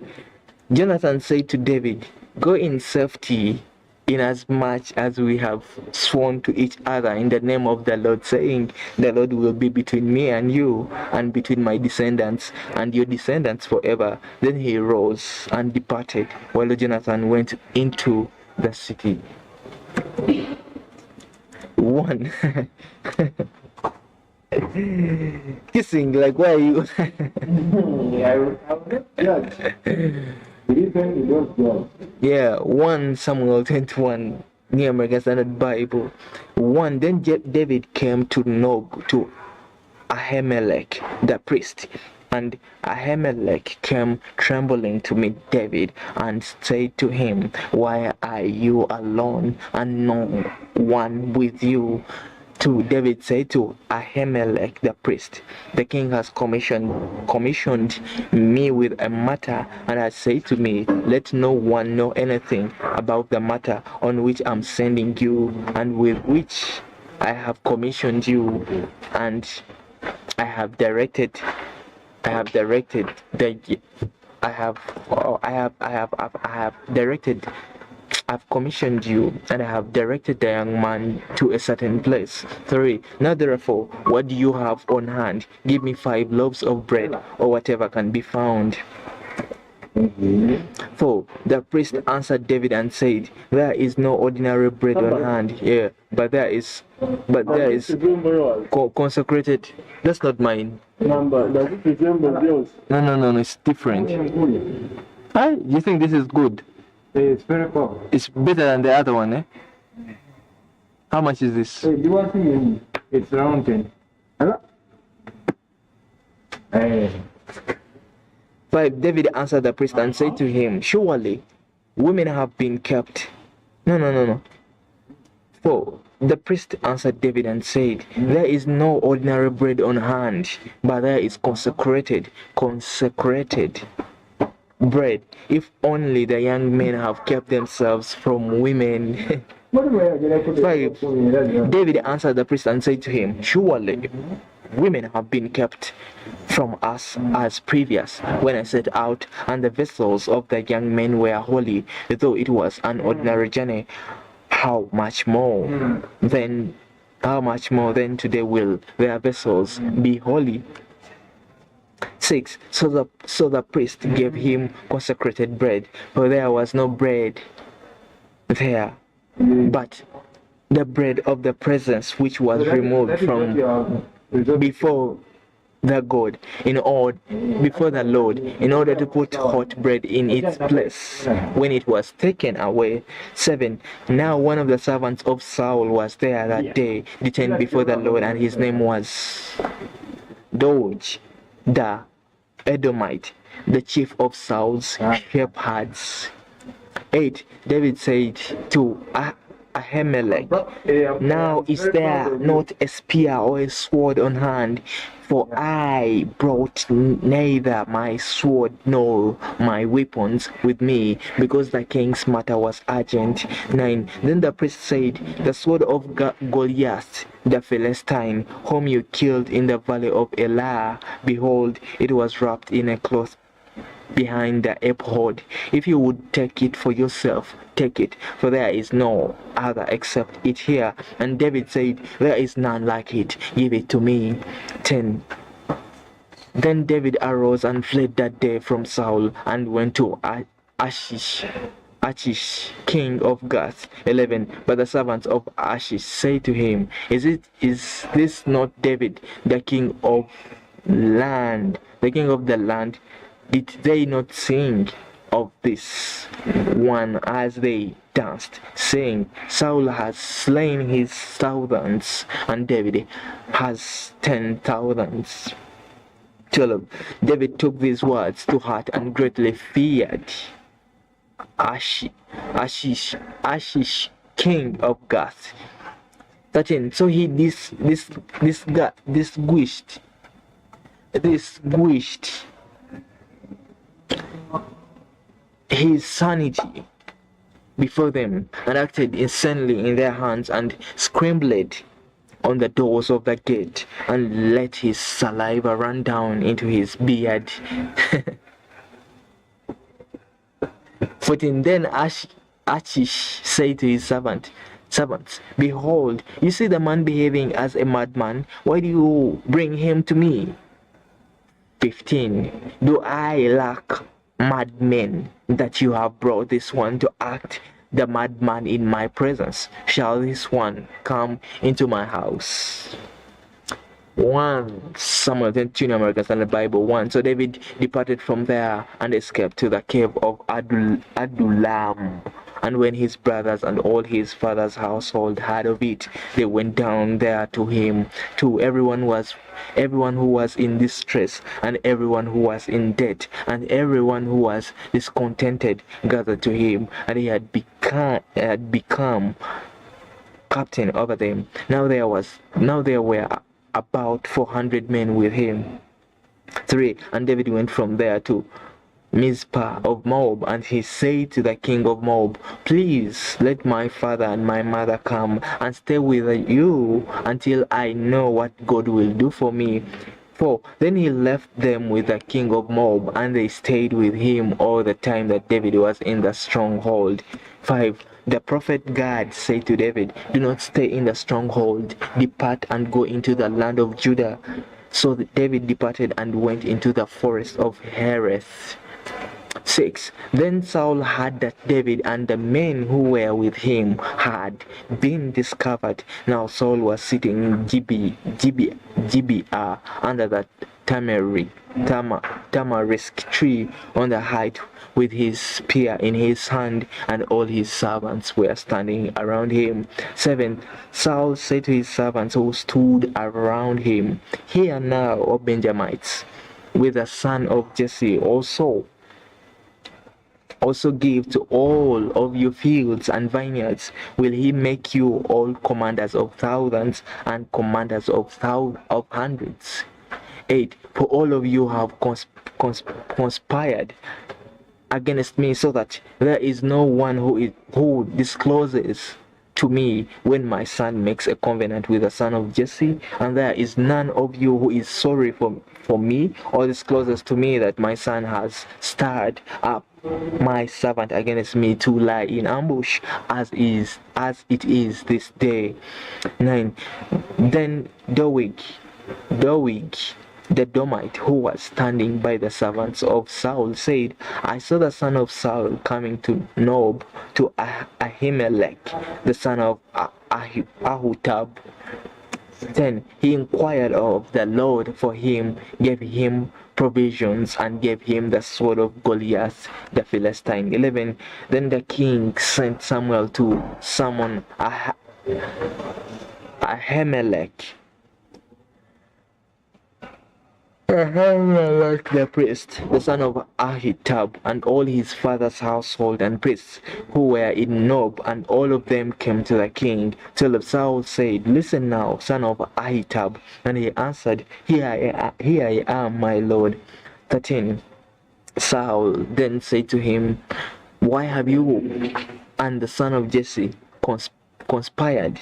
Jonathan said to David, "Go in safety, inasmuch as we have sworn to each other in the name of the Lord, saying, the Lord will be between me and you, and between my descendants and your descendants forever." Then he rose and departed, while Jonathan went into the city. 1. Kissing, like, why are you? Yeah, 1 Samuel 21, New American Standard Bible. 1. Then David came to Nob, to Ahimelech the priest, and Ahimelech came trembling to meet David and said to him, "Why are you alone and no one with you?" 2. David said to Ahimelech the priest, "The king has commissioned me with a matter, and has said to me, let no one know anything about the matter on which I'm sending you, and with which I have commissioned you, and I have directed I've commissioned you, and I have directed the young man to a certain place." 3. Now therefore, what do you have on hand? Give me 5 loaves of bread, or whatever can be found. 4. The priest answered David and said, "There is no ordinary bread on hand. Yeah, but there is consecrated." That's not mine. Number, does it resemble yours? No, it's different. You think this is good? It's very poor. It's better than the other one, eh? How much is this? Hey, you want to? It's around 10. Hello? Hey. 5. David answered the priest and said to him, "Surely women have been kept." No. 4. The priest answered David and said, "There is no ordinary bread on hand, but there is consecrated bread. If only the young men have kept themselves from women." 5. David answered the priest and said to him, "Surely women have been kept from us as previous, when I set out, and the vessels of the young men were holy, though it was an ordinary journey. How much more then today will their vessels be holy?" 6. So the priest gave him consecrated bread, for there was no bread there, but the bread of the presence, which was removed from before the Lord, in order to put hot bread in its place when it was taken away. 7. Now one of the servants of Saul was there that day, detained before the Lord, and his name was Doeg the Edomite, the chief of Saul's shepherds. 8. David said to Ahimelech, "Now is there not a spear or a sword on hand? For I brought neither my sword nor my weapons with me, because the king's matter was urgent." 9. Then the priest said, "The sword of Goliath the Philistine, whom you killed in the valley of Elah, behold, it was wrapped in a cloth behind the ephod. If you would take it for yourself, take it, for there is no other except it here." And David said, "There is none like it. Give it to me." 10. Then David arose and fled that day from Saul, and went to Achish, king of Gath. 11. But the servants of Achish said to him, Is this not David, the king of the land? Did they not sing of this one as they danced, saying, Saul has slain his thousands, and David has 10,000s? 12. David took these words to heart and greatly feared Achish, king of Gath. 13. So he disguised his sanity before them, and acted insanely in their hands, and scrambled on the doors of the gate, and let his saliva run down into his beard. 14. Then Achish said to his servants, behold, you see the man behaving as a madman. Why do you bring him to me? 15. Do I lack madmen that you have brought this one to act the madman in my presence? Shall this one come into my house? 1 Samuel 22, American Standard Bible 1. So David departed from there and escaped to the cave of Adullam. And when his brothers and all his father's household heard of it, they went down there to him. To everyone who was in distress, and everyone who was in debt, and everyone who was discontented gathered to him, and he had become captain over them. Now there were about 400 men with him. 3. And David went from there to Mizpah of Moab, and he said to the king of Moab, please let my father and my mother come and stay with you until I know what God will do for me. 4. Then he left them with the king of Moab, and they stayed with him all the time that David was in the stronghold. 5. The prophet Gad said to David, do not stay in the stronghold, depart and go into the land of Judah. So David departed and went into the forest of Hereth. 6. Then Saul heard that David and the men who were with him had been discovered. Now Saul was sitting in Gibeah under the tamarisk tree on the height with his spear in his hand, and all his servants were standing around him. 7. Saul said to his servants who stood around him, hear now, O Benjamites, with the son of Jesse also give to all of your fields and vineyards. Will he make you all commanders of thousands and commanders of hundreds? 8. For all of you have conspired against me, so that there is no one who discloses to me when my son makes a covenant with the son of Jesse, and there is none of you who is sorry for me or discloses to me that my son has stirred up my servant against me to lie in ambush as it is this day. 9. Then Doeg the Domite, who was standing by the servants of Saul, said, I saw the son of Saul coming to Nob, to Ahimelech, the son of Ahutub. 10. He inquired of the Lord for him, gave him provisions, and gave him the sword of Goliath the Philistine. 11. Then the king sent Samuel to summon Ahimelech the priest, the son of Ahitub, and all his father's household and priests who were in Nob, and all of them came to the king. Till Saul said, listen now, son of Ahitub. And he answered, Here I am, my lord. 13. Saul then said to him, why have you and the son of Jesse conspired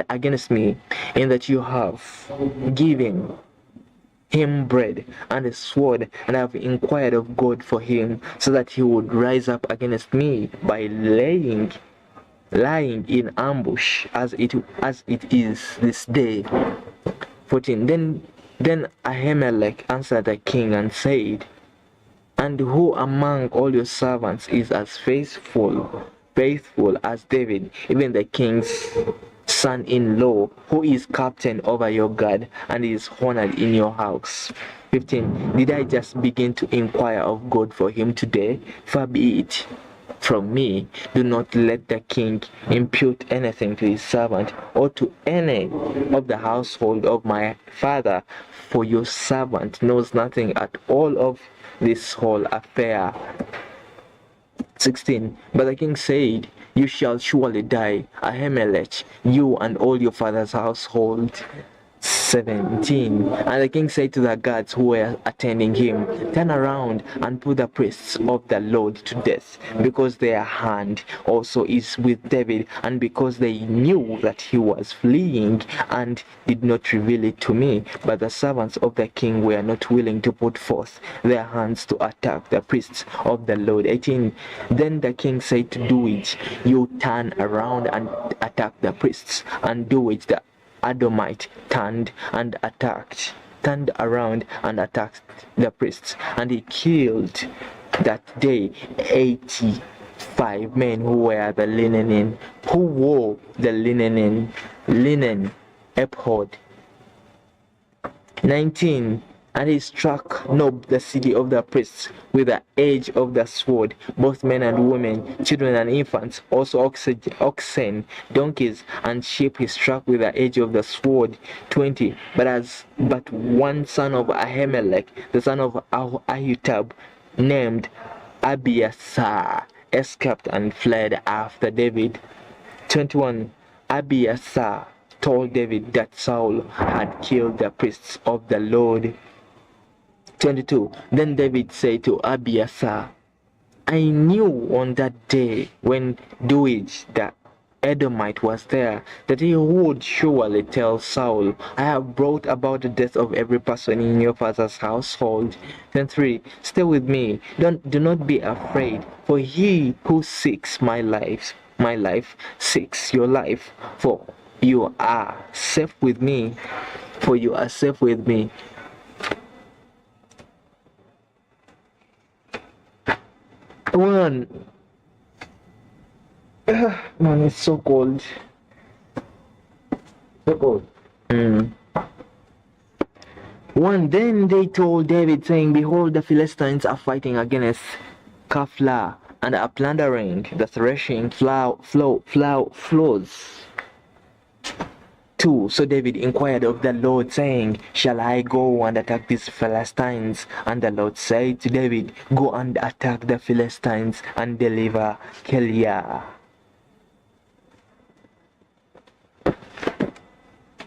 against me, in that you have given him bread and a sword, and have inquired of God for him, so that he would rise up against me by lying in ambush as it is this day. 14. Then Ahimelech answered the king and said, and who among all your servants is as faithful as David, even the king's son-in-law, who is captain over your guard and is honored in your house? 15. Did I just begin to inquire of God for him today? Far be it from me. Do not let the king impute anything to his servant or to any of the household of my father, for your servant knows nothing at all of this whole affair. 16. But the king said, you shall surely die, Ahimelech, you and all your father's household. 17. And the king said to the guards who were attending him, "Turn around and put the priests of the Lord to death, because their hand also is with David, and because they knew that he was fleeing and did not reveal it to me." But the servants of the king were not willing to put forth their hands to attack the priests of the Lord. 18. Then the king said to Doeg, "You turn around and attack the priests." And Doeg the Edomite turned around and attacked the priests, and he killed that day 85 men who wore the linen ephod. 19. And he struck Nob, the city of the priests, with the edge of the sword, both men and women, children and infants, also oxen, donkeys, and sheep he struck with the edge of the sword. 20. But one son of Ahimelech, the son of Ahitub, named Abiathar, escaped and fled after David. 21. Abiathar told David that Saul had killed the priests of the Lord. 22. Then David said to Abiathar, "I knew on that day when Doeg the Edomite was there that he would surely tell Saul, 'I have brought about the death of every person in your father's household.' 23. Stay with me, do not be afraid, for he who seeks my life seeks your life, for you are safe with me. 1. Man, it's so cold. So cold. 1. Then they told David, saying, "Behold, the Philistines are fighting against Kafla, and are plundering the threshing floors." 2. So David inquired of the Lord, saying, "Shall I go and attack these Philistines?" And the Lord said to David, "Go and attack the Philistines and deliver Keilah."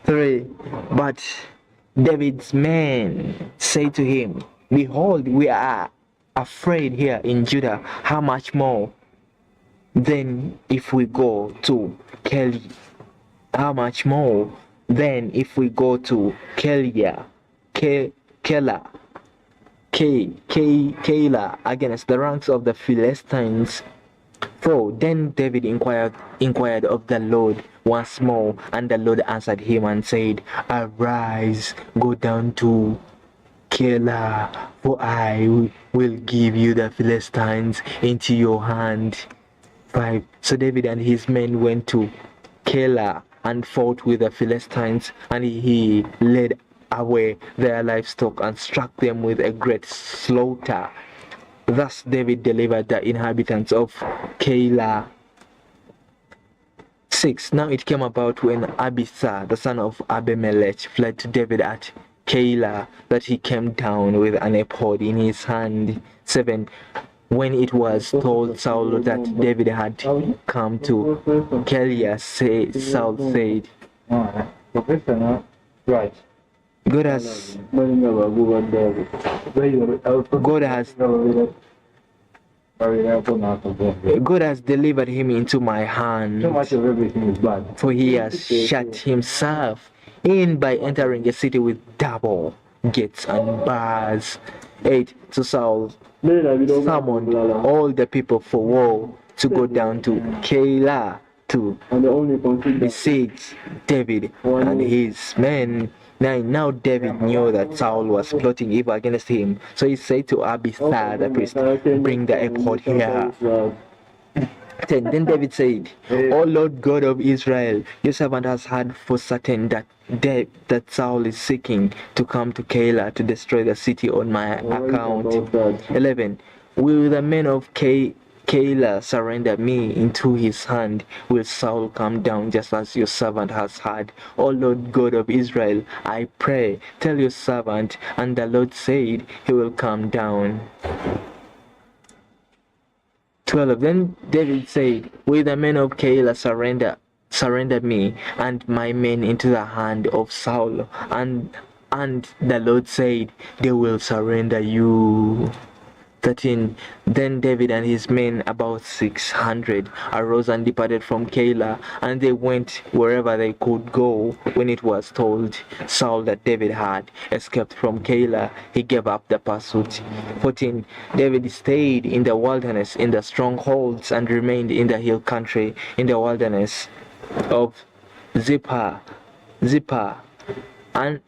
3. But David's men said to him, "Behold, we are afraid here in Judah. How much more then if we go to Keilah? How much more then if we go to Keilah against the ranks of the Philistines?" 4. Then David inquired of the Lord once more, and the Lord answered him and said, "Arise, go down to Keilah, for I will give you the Philistines into your hand." 5. So David and his men went to Keilah and fought with the Philistines, and he led away their livestock and struck them with a great slaughter. Thus David delivered the inhabitants of Keilah. 6. Now it came about when Abiathar, the son of Abimelech, fled to David at Keilah, that he came down with an ephod in his hand. 7. When it was told Saul that David had come to Keilah, Saul said, Right. God has delivered him into my hand, So much of everything is bad. for he has shut himself in by entering a city with double gates and bars. 8. So Saul summoned all the people for war to go down to Keilah to besiege David and his men. 9. Now David knew that Saul was plotting evil against him, so he said to Abiathar the priest, "Bring the ephod here." 10. Then David said, "O Lord God of Israel, your servant has heard for certain that Saul is seeking to come to Keilah to destroy the city on my account." 11. Will the men of Keilah surrender me into his hand? Will Saul come down just as your servant has heard? O Lord God of Israel, I pray, tell your servant. And the Lord said, he will come down. 12. Then David said, will the men of Keilah surrender surrender me and my men into the hand of Saul. And the Lord said, they will surrender you. 13. Then David and his men, about 600, arose and departed from Keilah, and they went wherever they could go. When it was told Saul that David had escaped from Keilah, he gave up the pursuit. 14. David stayed in the wilderness, in the strongholds, and remained in the hill country, in the wilderness of Zippah, and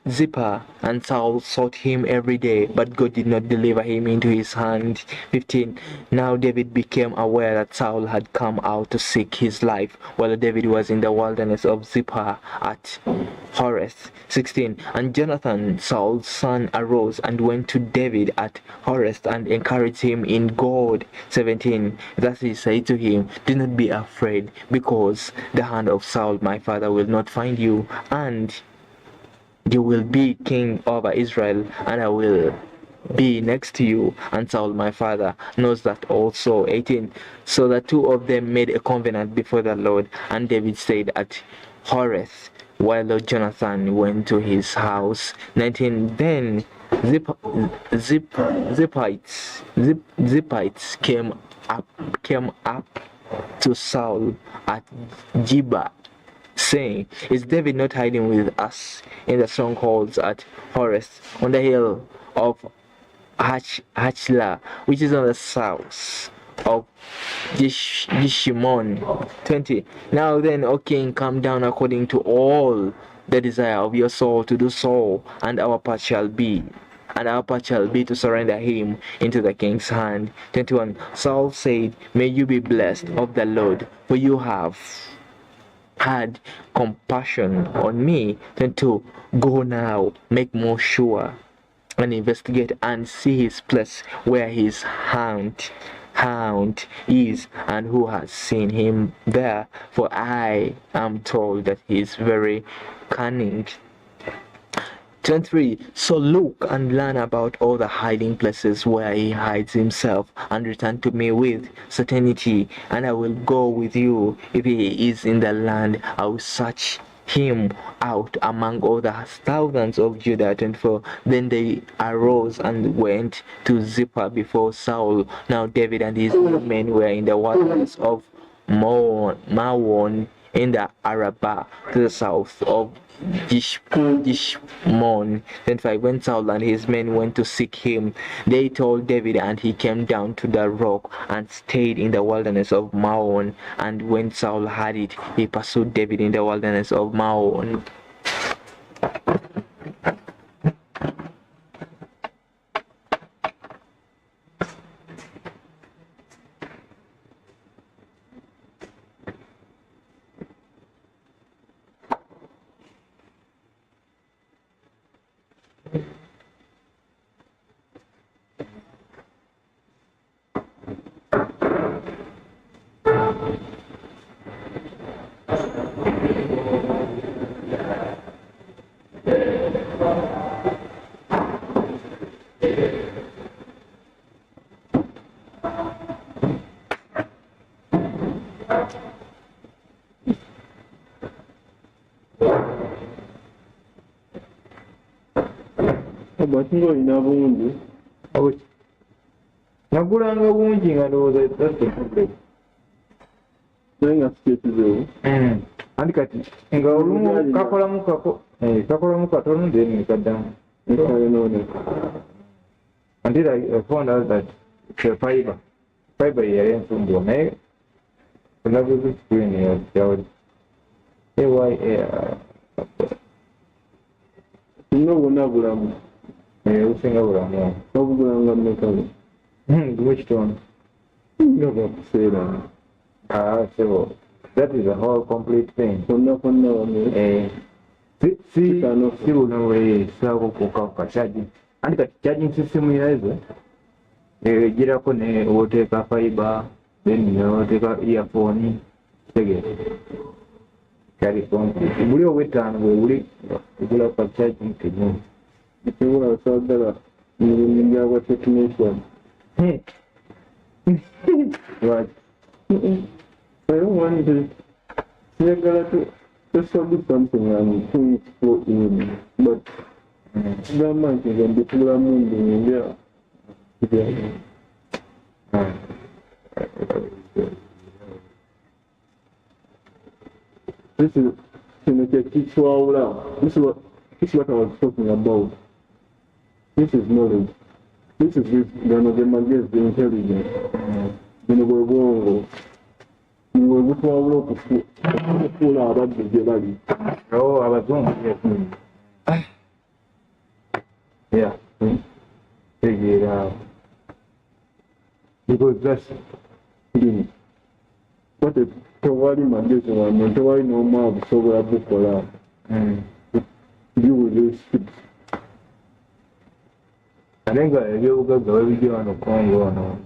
Saul sought him every day, but God did not deliver him into his hand. 15. Now David became aware that Saul had come out to seek his life, while David was in the wilderness of Zippah at Horeth. 16. And Jonathan, Saul's son, arose and went to David at Horeth and encouraged him in God. 17. Thus he said to him, do not be afraid, because the hand of Saul my father will not find you, and you will be king over Israel, and I will be next to you, and Saul my father knows that also. 18. So the two of them made a covenant before the Lord, and David stayed at Horeth while Jonathan went to his house. 19. Then Zippites came up to Saul at Gibeah, saying, is David not hiding with us in the strongholds at Horeth, on the hill of Hachlah, which is on the south of Jeshimon? 20. Now then, O king, come down according to all the desire of your soul to do so, and our part shall be to surrender him into the king's hand. 21. Saul said, may you be blessed of the Lord, for you have had compassion on me. 22. Go now, make more sure, and investigate and see his place where his hound is, and who has seen him there, for I am told that he is very cunning. 23. So look and learn about all the hiding places where he hides himself, and return to me with certainty, and I will go with you. If he is in the land, I will search him out among all the thousands of Judah. 24. Then they arose and went to Zippah before Saul. Now David and his men were in the waters of Mawon in the Arabah, to the south of Jeshimon. 25. When Saul and his men went to seek him, they told David, and he came down to the rock and stayed in the wilderness of Maon. And when Saul heard it, he pursued David in the wilderness of Maon. Abatingo ina bungi. Nagulanga bungi nga ndowooza that's the problem. Naye nga siketizeewo. Andi kati nga olumu kakolamu katono then nikaddamu. Until I found out that the fiber yali ensumbuwa naye olabuze screen yawe AYA Singa bwonna bulamu. Usinga bulamu. Obugulanga mmekawe. Which one? Nga bakuseera. So that is a whole complete thing. Konna wamwe. Si buno we saako kuka charging. Andi kati charging system yazo girako ne woteeka fiber, then woteeka earphone, tegere. Kali complete. Buli obwetaano bwe buli ogula ka charging kimu. Ekiwula osaagala emirimu gyabwa technician. Right. I don't want to Nyagala to study something and to explore in, but government is on the program in India. This is this is what I was talking about. This is knowledge. This is one of them against the intelligence. You know, we're wrong. You will go to pull out of the body. Oh, I was wrong. Yeah. Figure it out. Because that's what a towari magazine one, towari no more so we have book for that. You will use it. I think you go go video on the Congo no.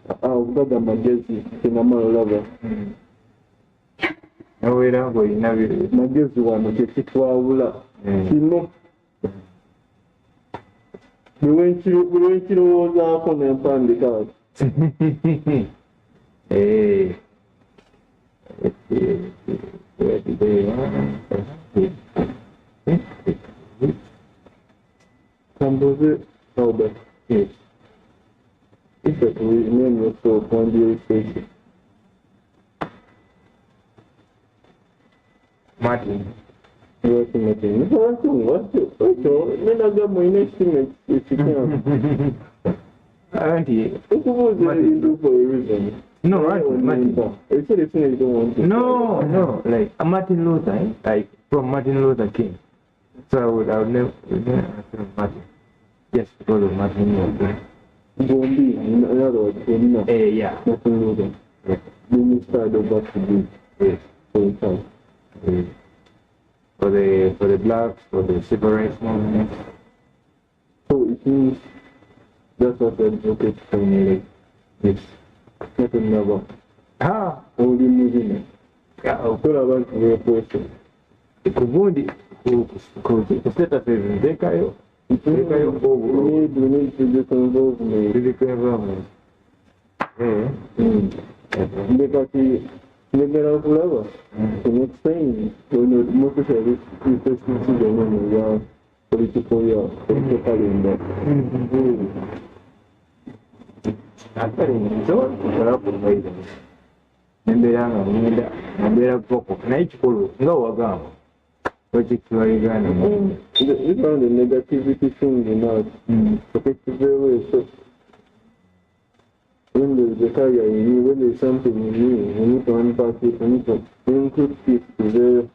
I've got the magazine in a man lover. No way down go in a magazine one, get it for Wula. You know. We went to was up on and found the card. Hey. Where did they run? Compose how that is. If it will name yourself on the station. Martin. What you making? What then I got my estimate if you can. Aren't you? What was that you do for a reason? No, right, Martin. It's a thing you don't want to. No, like Martin Luther, like from Martin Luther King. So I would never say Martin. Yes, because of Martin Luther. Bondi, in other words, no. Yeah. Nothing Luther. Yes. Then you start over to do. Yes. For yourself. For the blacks, for the civil rights movement. So it means that's what I advocate for me, like Yes. nothing never. Ah, Only moving it. yeah. All about the person. Kubundi, kuseta sezekayo, sezekayo We need to get involved in it. physical environment. Because you get out forever. The next thing, when you most of it, you first see the name of political calendar. Actually, so kukora kubaida. Nembera nga mwenda, nembera poko. Na ichikolo nga wagamba. Wachikiwa Uganda. You found the negativity thing in us. Effective way. So when there's a career in you, when there's something in you, you need to unpack it, you need to include it to the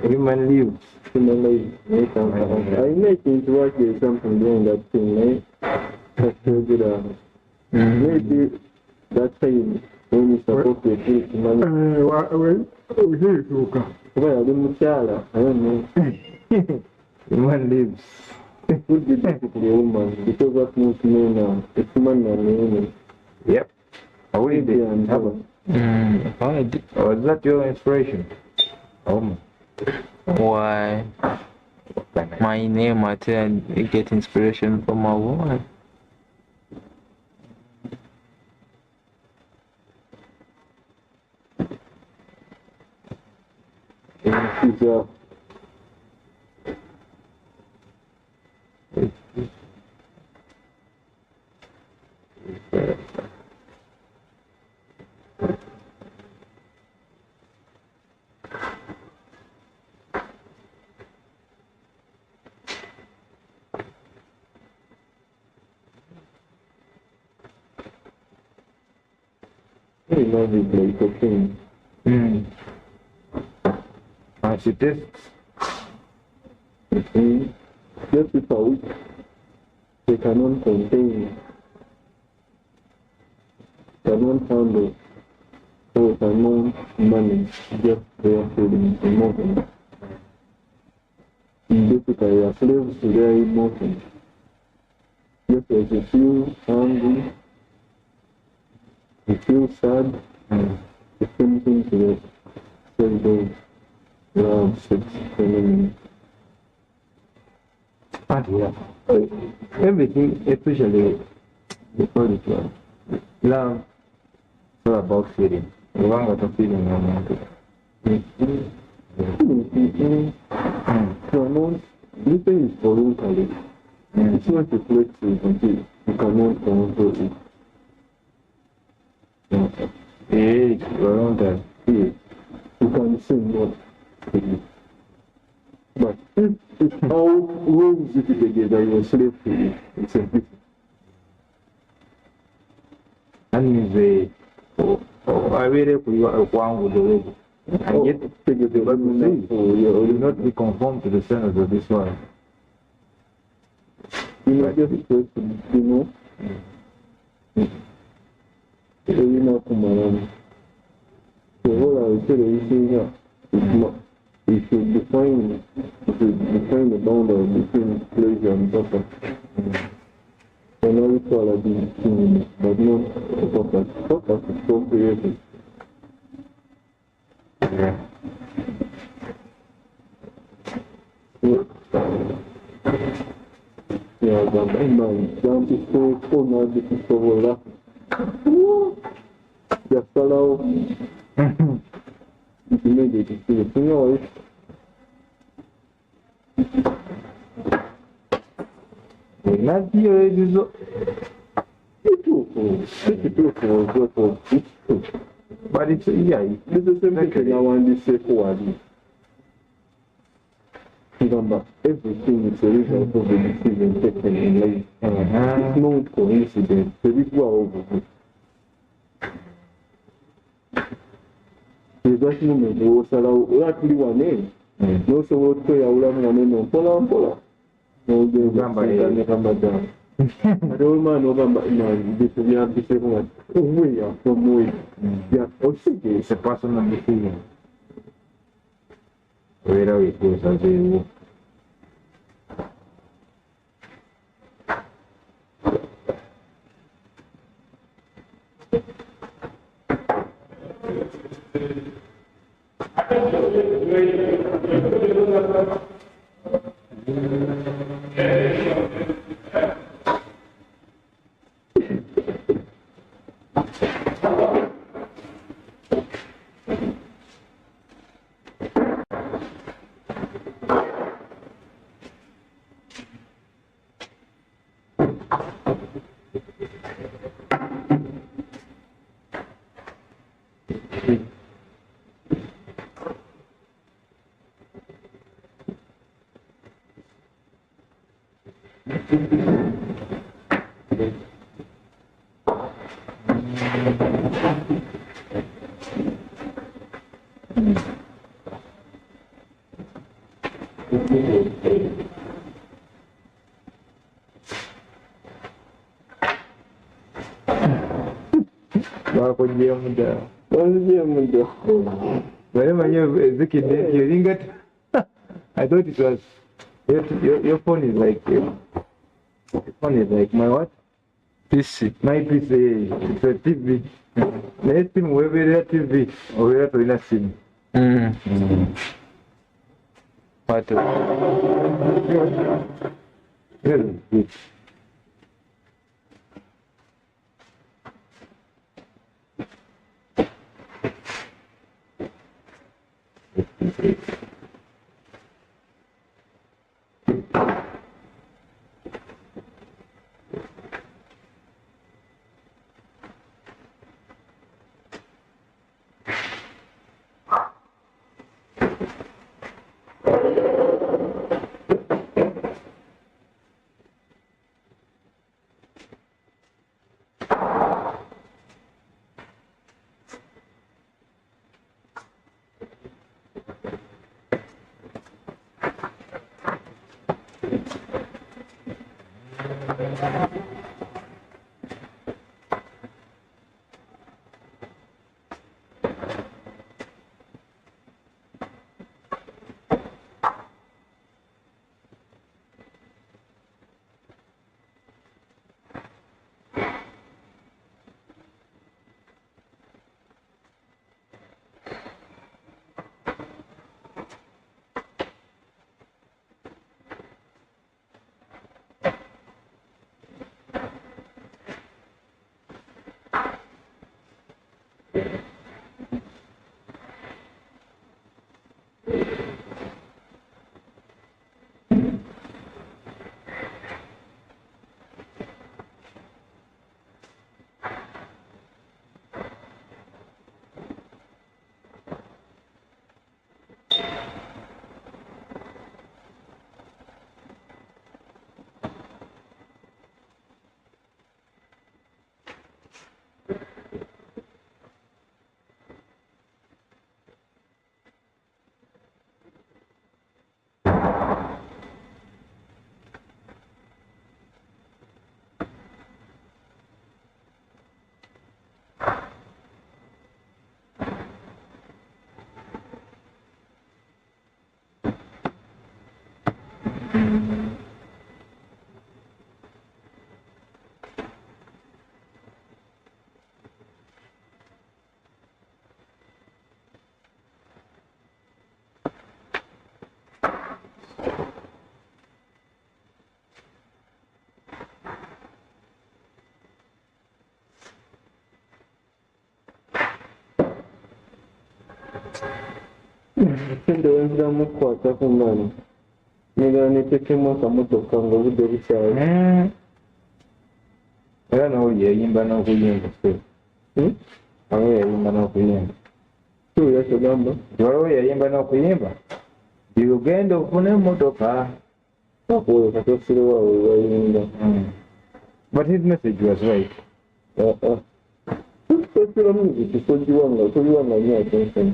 Human lives. I make it work with something doing that thing, right? Maybe that time when you supposed to take money. Well, I don't know. Human lives. Could be difficult, woman, because what moves me now, it's man and woman. Yep. How did it happen? Was that your inspiration? Oh. Why? My name, I get inspiration from a woman. I love it like a thing. As it is. Just without they cannot contain, cannot handle, or cannot manage just their feelings and emotions. Basically, they are slaves to their emotions. Just as you feel angry, you feel sad, the same thing to the cerebral love, sex, feeling. Yeah. Everything, especially the political love, it's all about feeling. You want to feeling you want to. Cannot, living is voluntary. It's not a place you cannot control it. It's voluntary. Yes. You can say no. But if it's all rules it together, you're a slave to it. It's a difference. And they, I really one with the lady. And yet, the Bible says, you will not be conformed to the standards of this world. You know, just because, you know, you know, so what I would say is saying is not, you should define the boundary between pleasure and purpose. And all equality, but not purpose. Purpose is so creative. Yeah. Yeah, but don't be so not be so well. Just allow you made it to see noise. Not here, it is. But it's, yeah, This is the same thing I want to say forward. Remember, everything is a result of the decision taken in life. It's no coincidence. The people are over. In that moment, we will allow actually one name. No, so we'll tell you, I'm going to Pola. No, they come down. I don't mind November, this is the anticipation. We are from way. Yeah, it's a personal decision. Whether it goes as a whenever you're looking at your ingot, I thought it was your phone is like your phone is like my what? PC. My PC, it's a TV. Let him wear a TV or wear a sim. What? Good. Ndowooza mukwata ku mani negala netekemu akamotoka nga obudde bukyali era nawe yayimba n'okuyimba awe yayimba n'okuyimba tuya togamba waliwo yayimba n'okuyimba ogenda ofuna emmotoka akuwe katosirewawe wayimba but his message was right tosira music toliwanga nyo attention.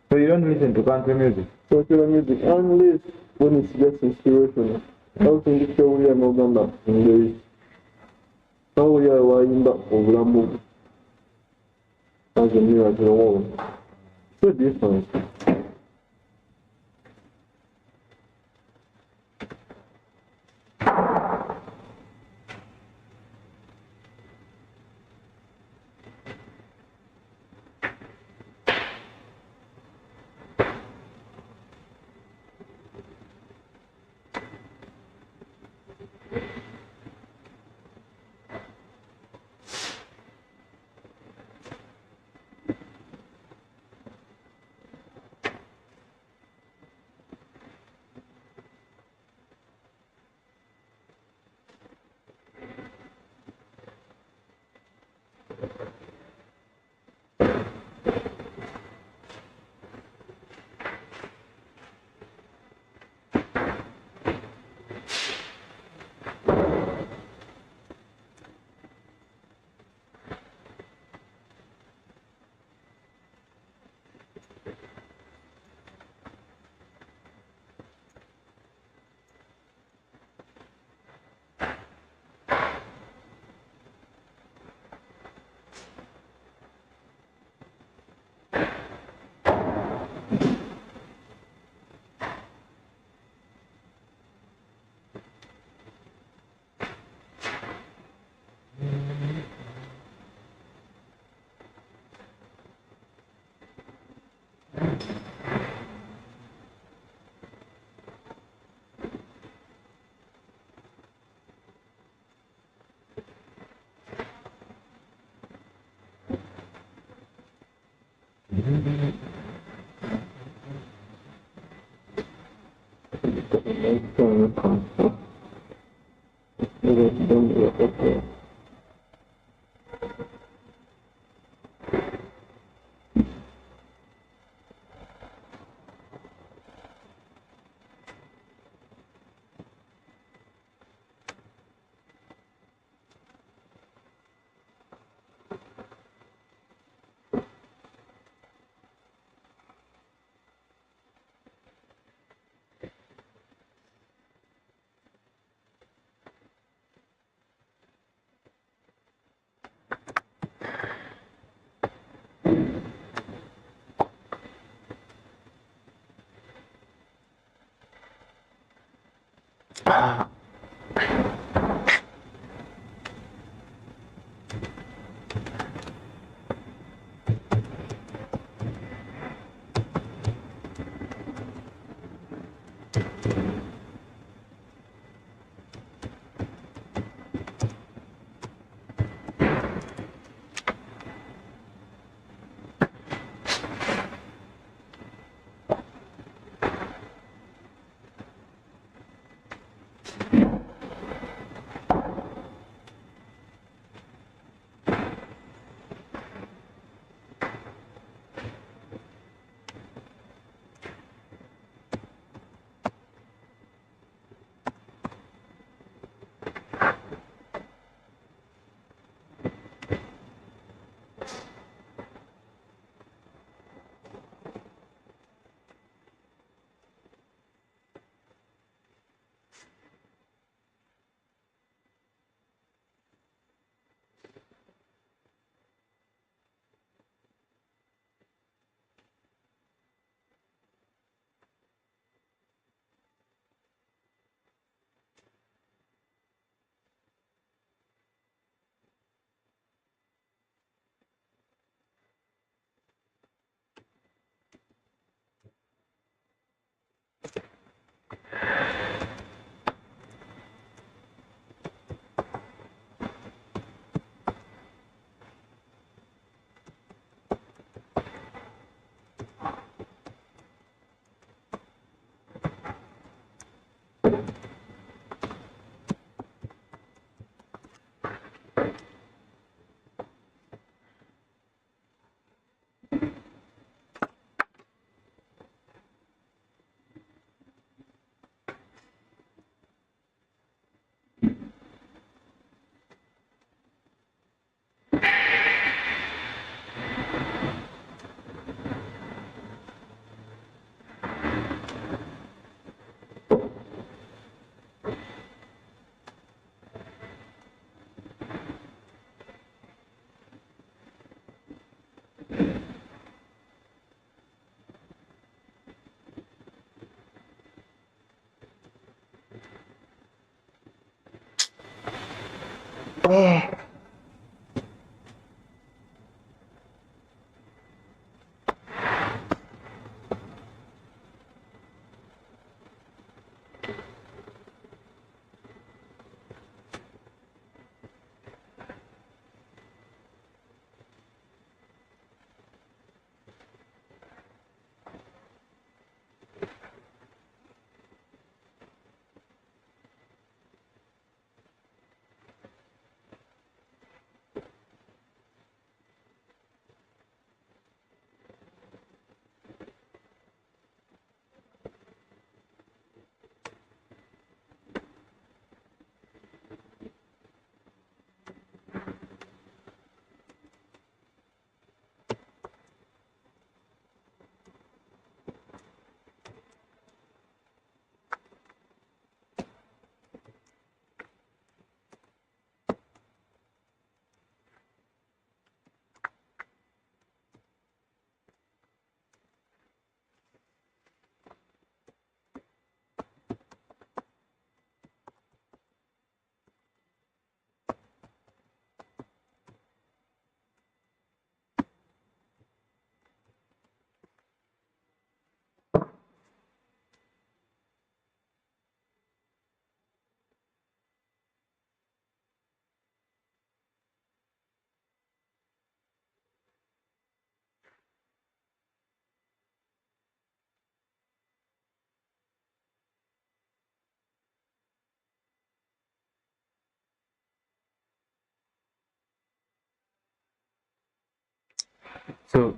So you don't listen to country music? Secular music, unless when it's just inspirational. How can you show we are no gamba in the how we are winding back of Lambo as a mirror to the wall? So different.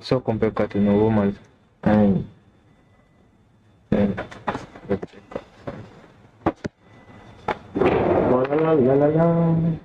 So compared to normal. And let's check. La la la la la.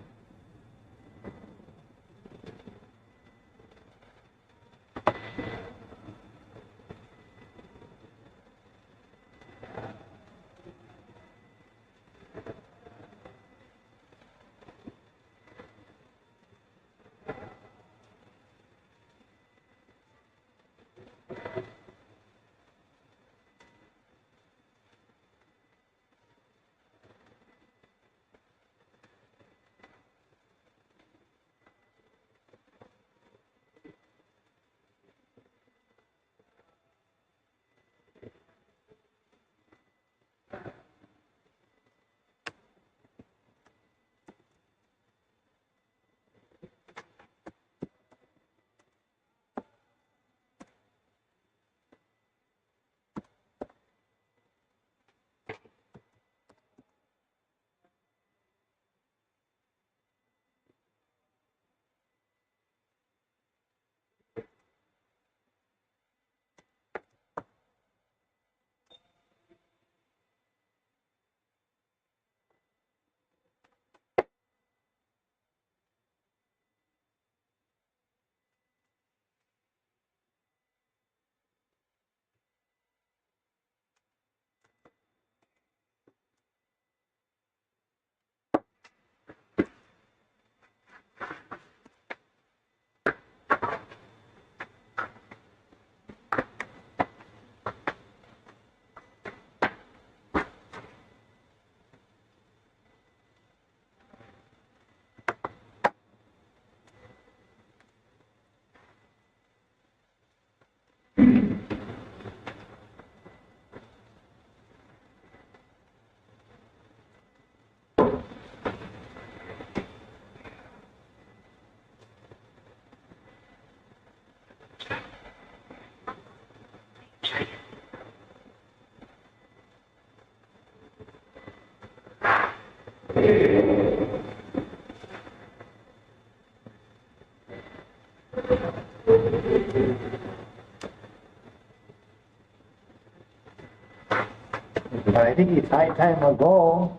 I think it's high time ago.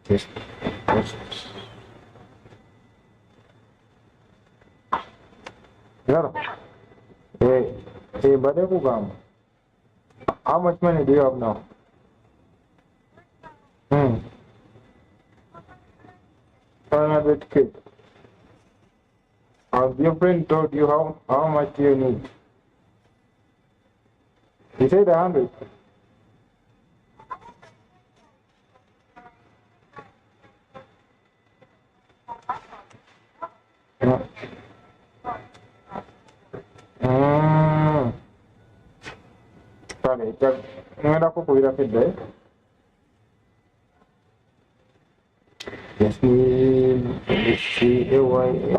Just. Claro. But how much money do you have now? Hmm. 500K. Has your friend told you how much you need? He said 100. No. Sorry, no era poco ir a hacer. Yes, let's see the way.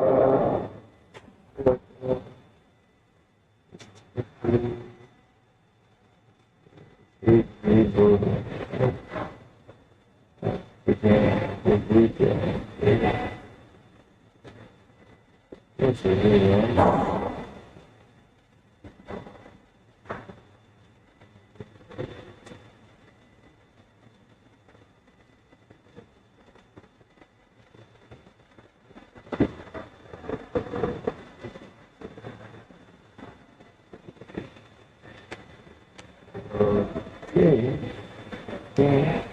Okay,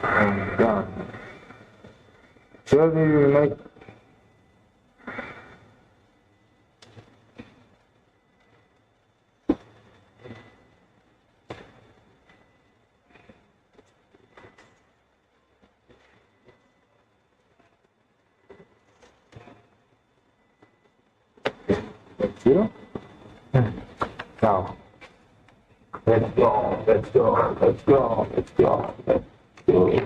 I'm done. Surely you like. You? Now. Let's go, let's go, let's go, let's go, let's go.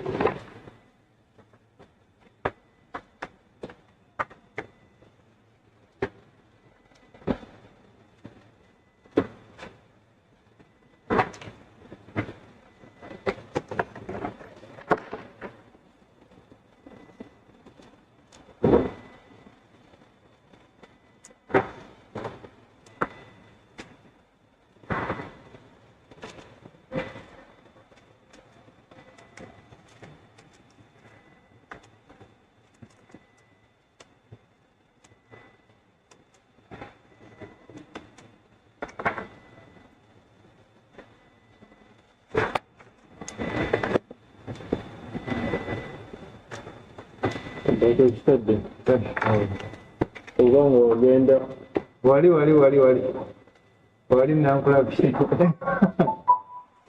Wali nankulabye.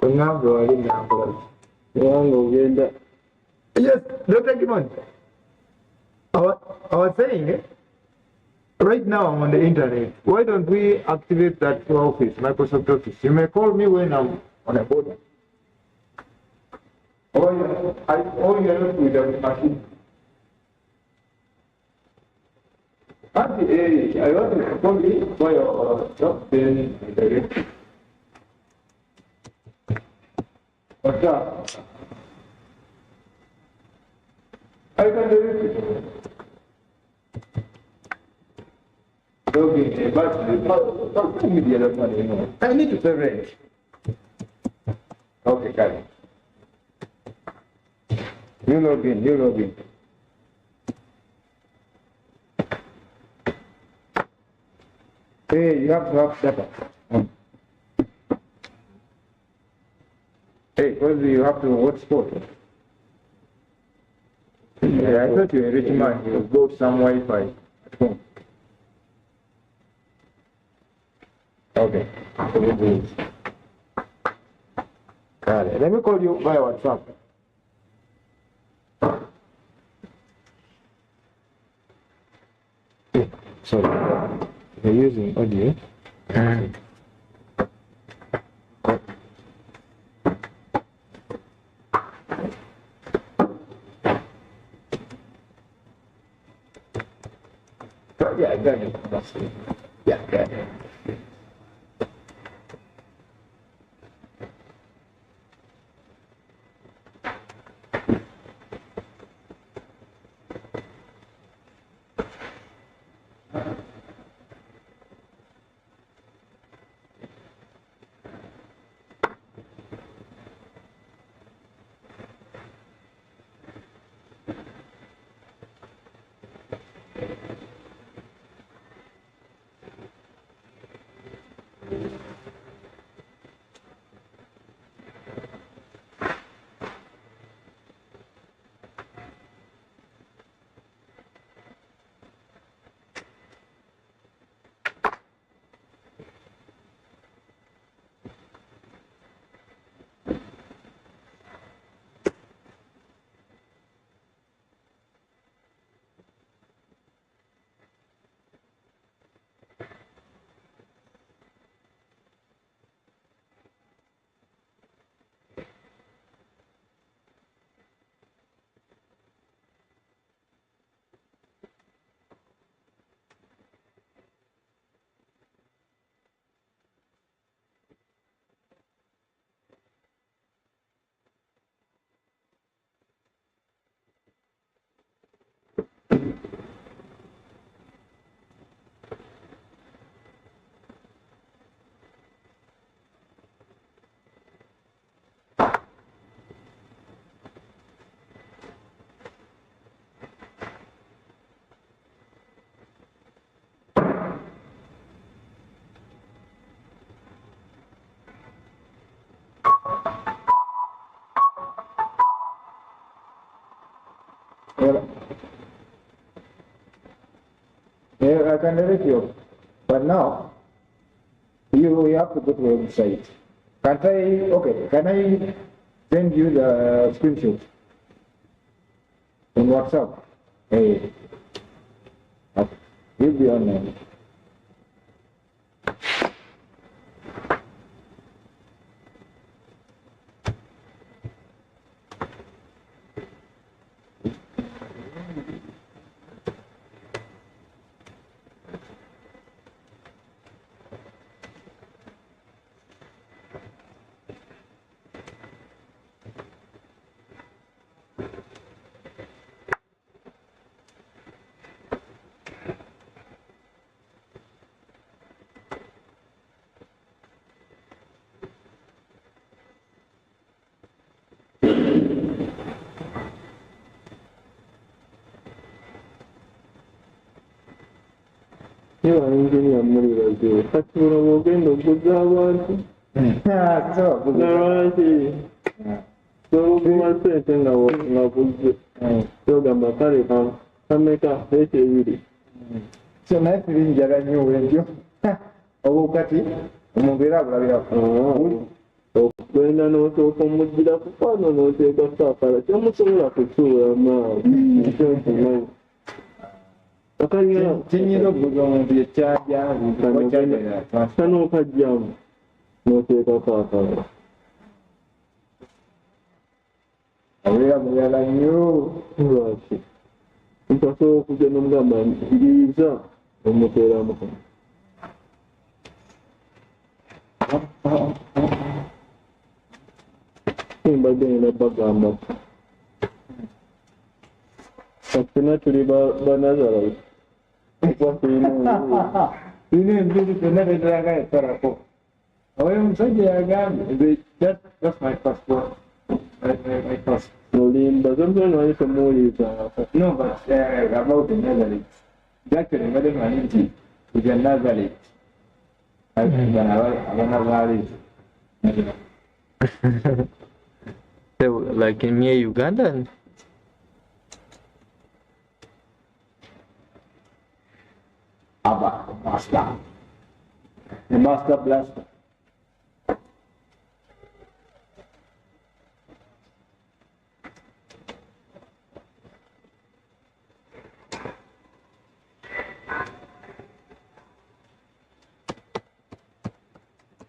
Ongambye wali nankulabye. Kubanga ogenda. Yes, Dr. Kimon. I was saying, right now I'm on the internet. Why don't we activate that office, Microsoft Office? You may call me when I'm on a board. Or you're not with the machine. Auntie, I want to call you for your job, then what's up? I can do it. Okay, but talk me the other money, you know. I need to pay rent. Okay, got it. You log in. Hey, you have to have data. Hey, because you have to hotspot. Yeah, I thought you were a rich man. You bought some Wi-Fi at home. Okay. Got it. Let me call you via WhatsApp. Sorry. You're using audio. Yeah, got it. Yeah, got it. Well, yeah, I can direct you. But now, you have to go to the website. Can I send you the screenshot in WhatsApp? Hey, you'll be online. Io engineer muri radio. Facciamo muovendo buza avanti. So, Naranji. So kuma sente na buza. Yogamba kale kameka hete yiri. so nice njala nnyo bwentyo. Obukati omuntu era abulabirako. Okwenda n'osooka omugira ku kwano n'oteeka saakala kyomusobola kusuula maawe. Kyonkimanyi. Kinyira okubuuza omuntu yekyajja kano okajjamu n'oteeka saakala. abeera muyala nnyo. Lwaki? Ntasobola okujja n'omugamba njiriza omuteera mukono. Mbadde nina bagamba ffenna tuli banazarayiti okuba Tulina enviiri zonna benderaga yasalako. Oyo omusajja yagambye that's my passport. My passport. olimba sometimes temuwulirizaako. No, but about the Nazareth. Actually, mbadde manyi nti kujja Nazareth. Abanazareth. So, like in near Ugandan? Master. The master blaster.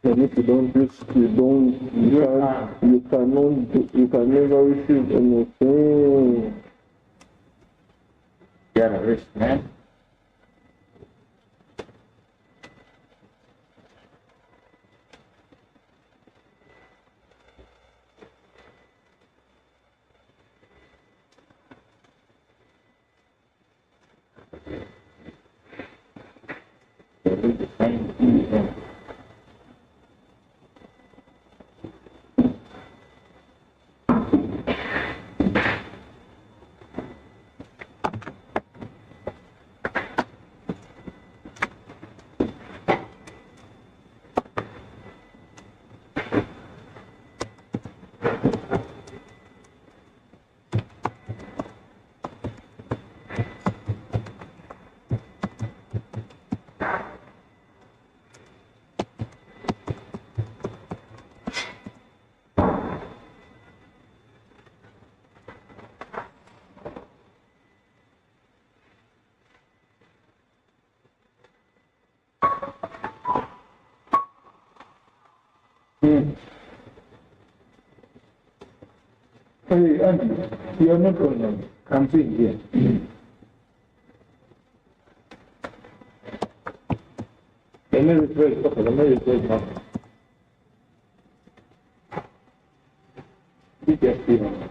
And if you don't do, you can never receive anything. You're a rich man. Hey, Auntie, you are not going. Come sit here. Let me refresh. Okay, let me refresh now. Be careful.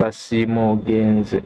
Basiima ogenze.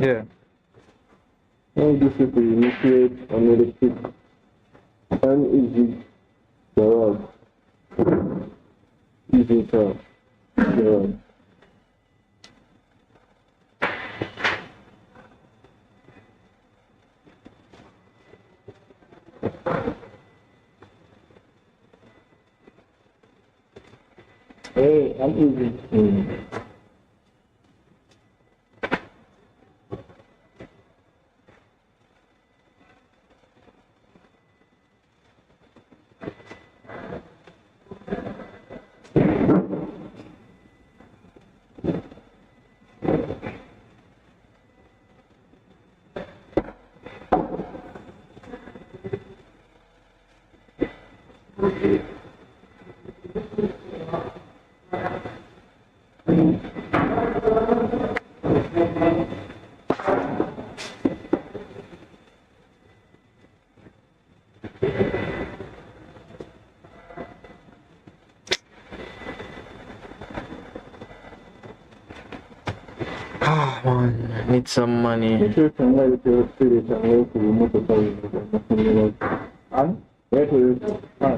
Yeah. How difficult to initiate an electric uneasy garage. Easy car garage. Hey, uneasy. Ah, man, I need some money. Make sure to like your spirit and where to remove the power. And where to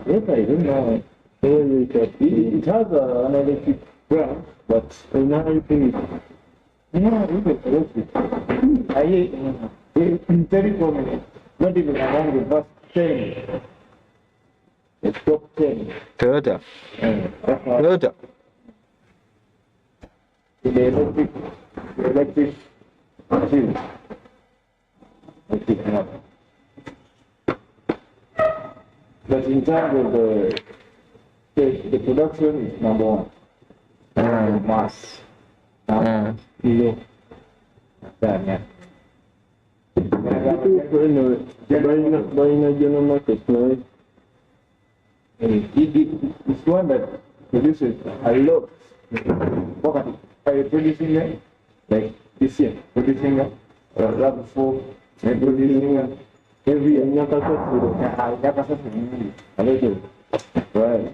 yes, I don't know. It has an electric ground, but Now you finish. yeah, you can use it. I in 34 minutes, not even along the bus 10. It's top 10. Toyota. That's why Toyota. the electric machine. I pick them up. But in terms of the production is number one. Mass. Kilo. That, yeah. Buying a general market, right? It's one that produces a lot. What are you producing there? Like this year, producing last before, and producing every year. Right.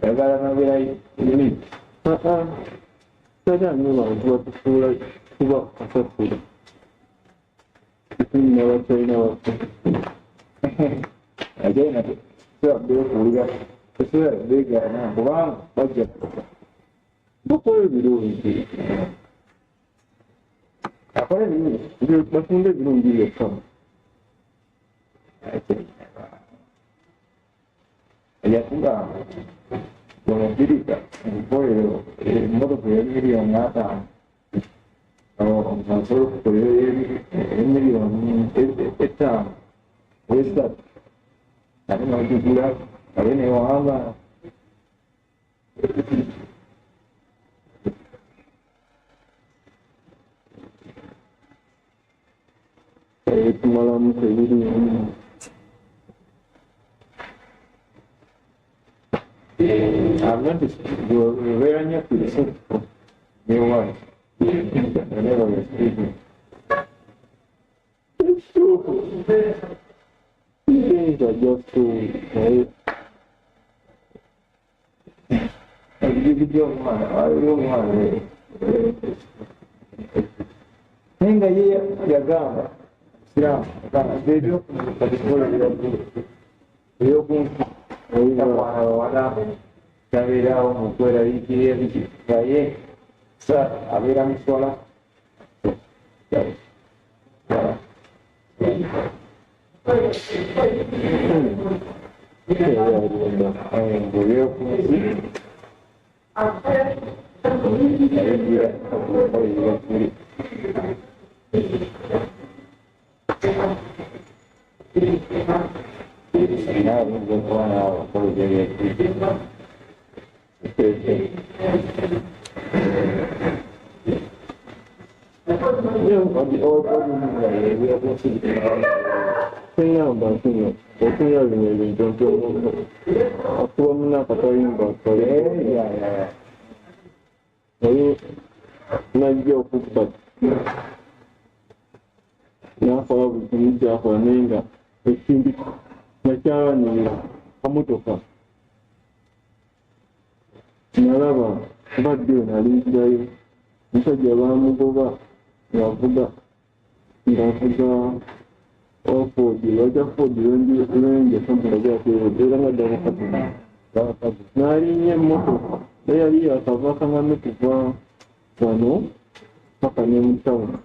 I got another way you need. I don't know what to do, like, what to do. Never say no. Again, so we got the big wrong budget. What are we doing? According to You must only do your come. I think, ya pura, como dirita, poi il modo per venire a nata, non solo per venire e tanto, questa, la prima cultura, la venezuela, Malam sendiri. I've noticed you're wearing your clothes. New one. Whenever you're speaking. Things are just too. You don't want. I don't want. Venga ya gamba. Siamo, vedo la scuola di io con wala kavira mu kwera iki iki kaye sa avera mi scuola now we just 1 hour for the nalaba badde nalinjayo musajja bamugoba ng'avuga ofodi lwajja fodi lwenje somulajateera nga ddala n'alinnya emmotoka naye yali yakava akamanyi kuva wano paka ne mu tawuni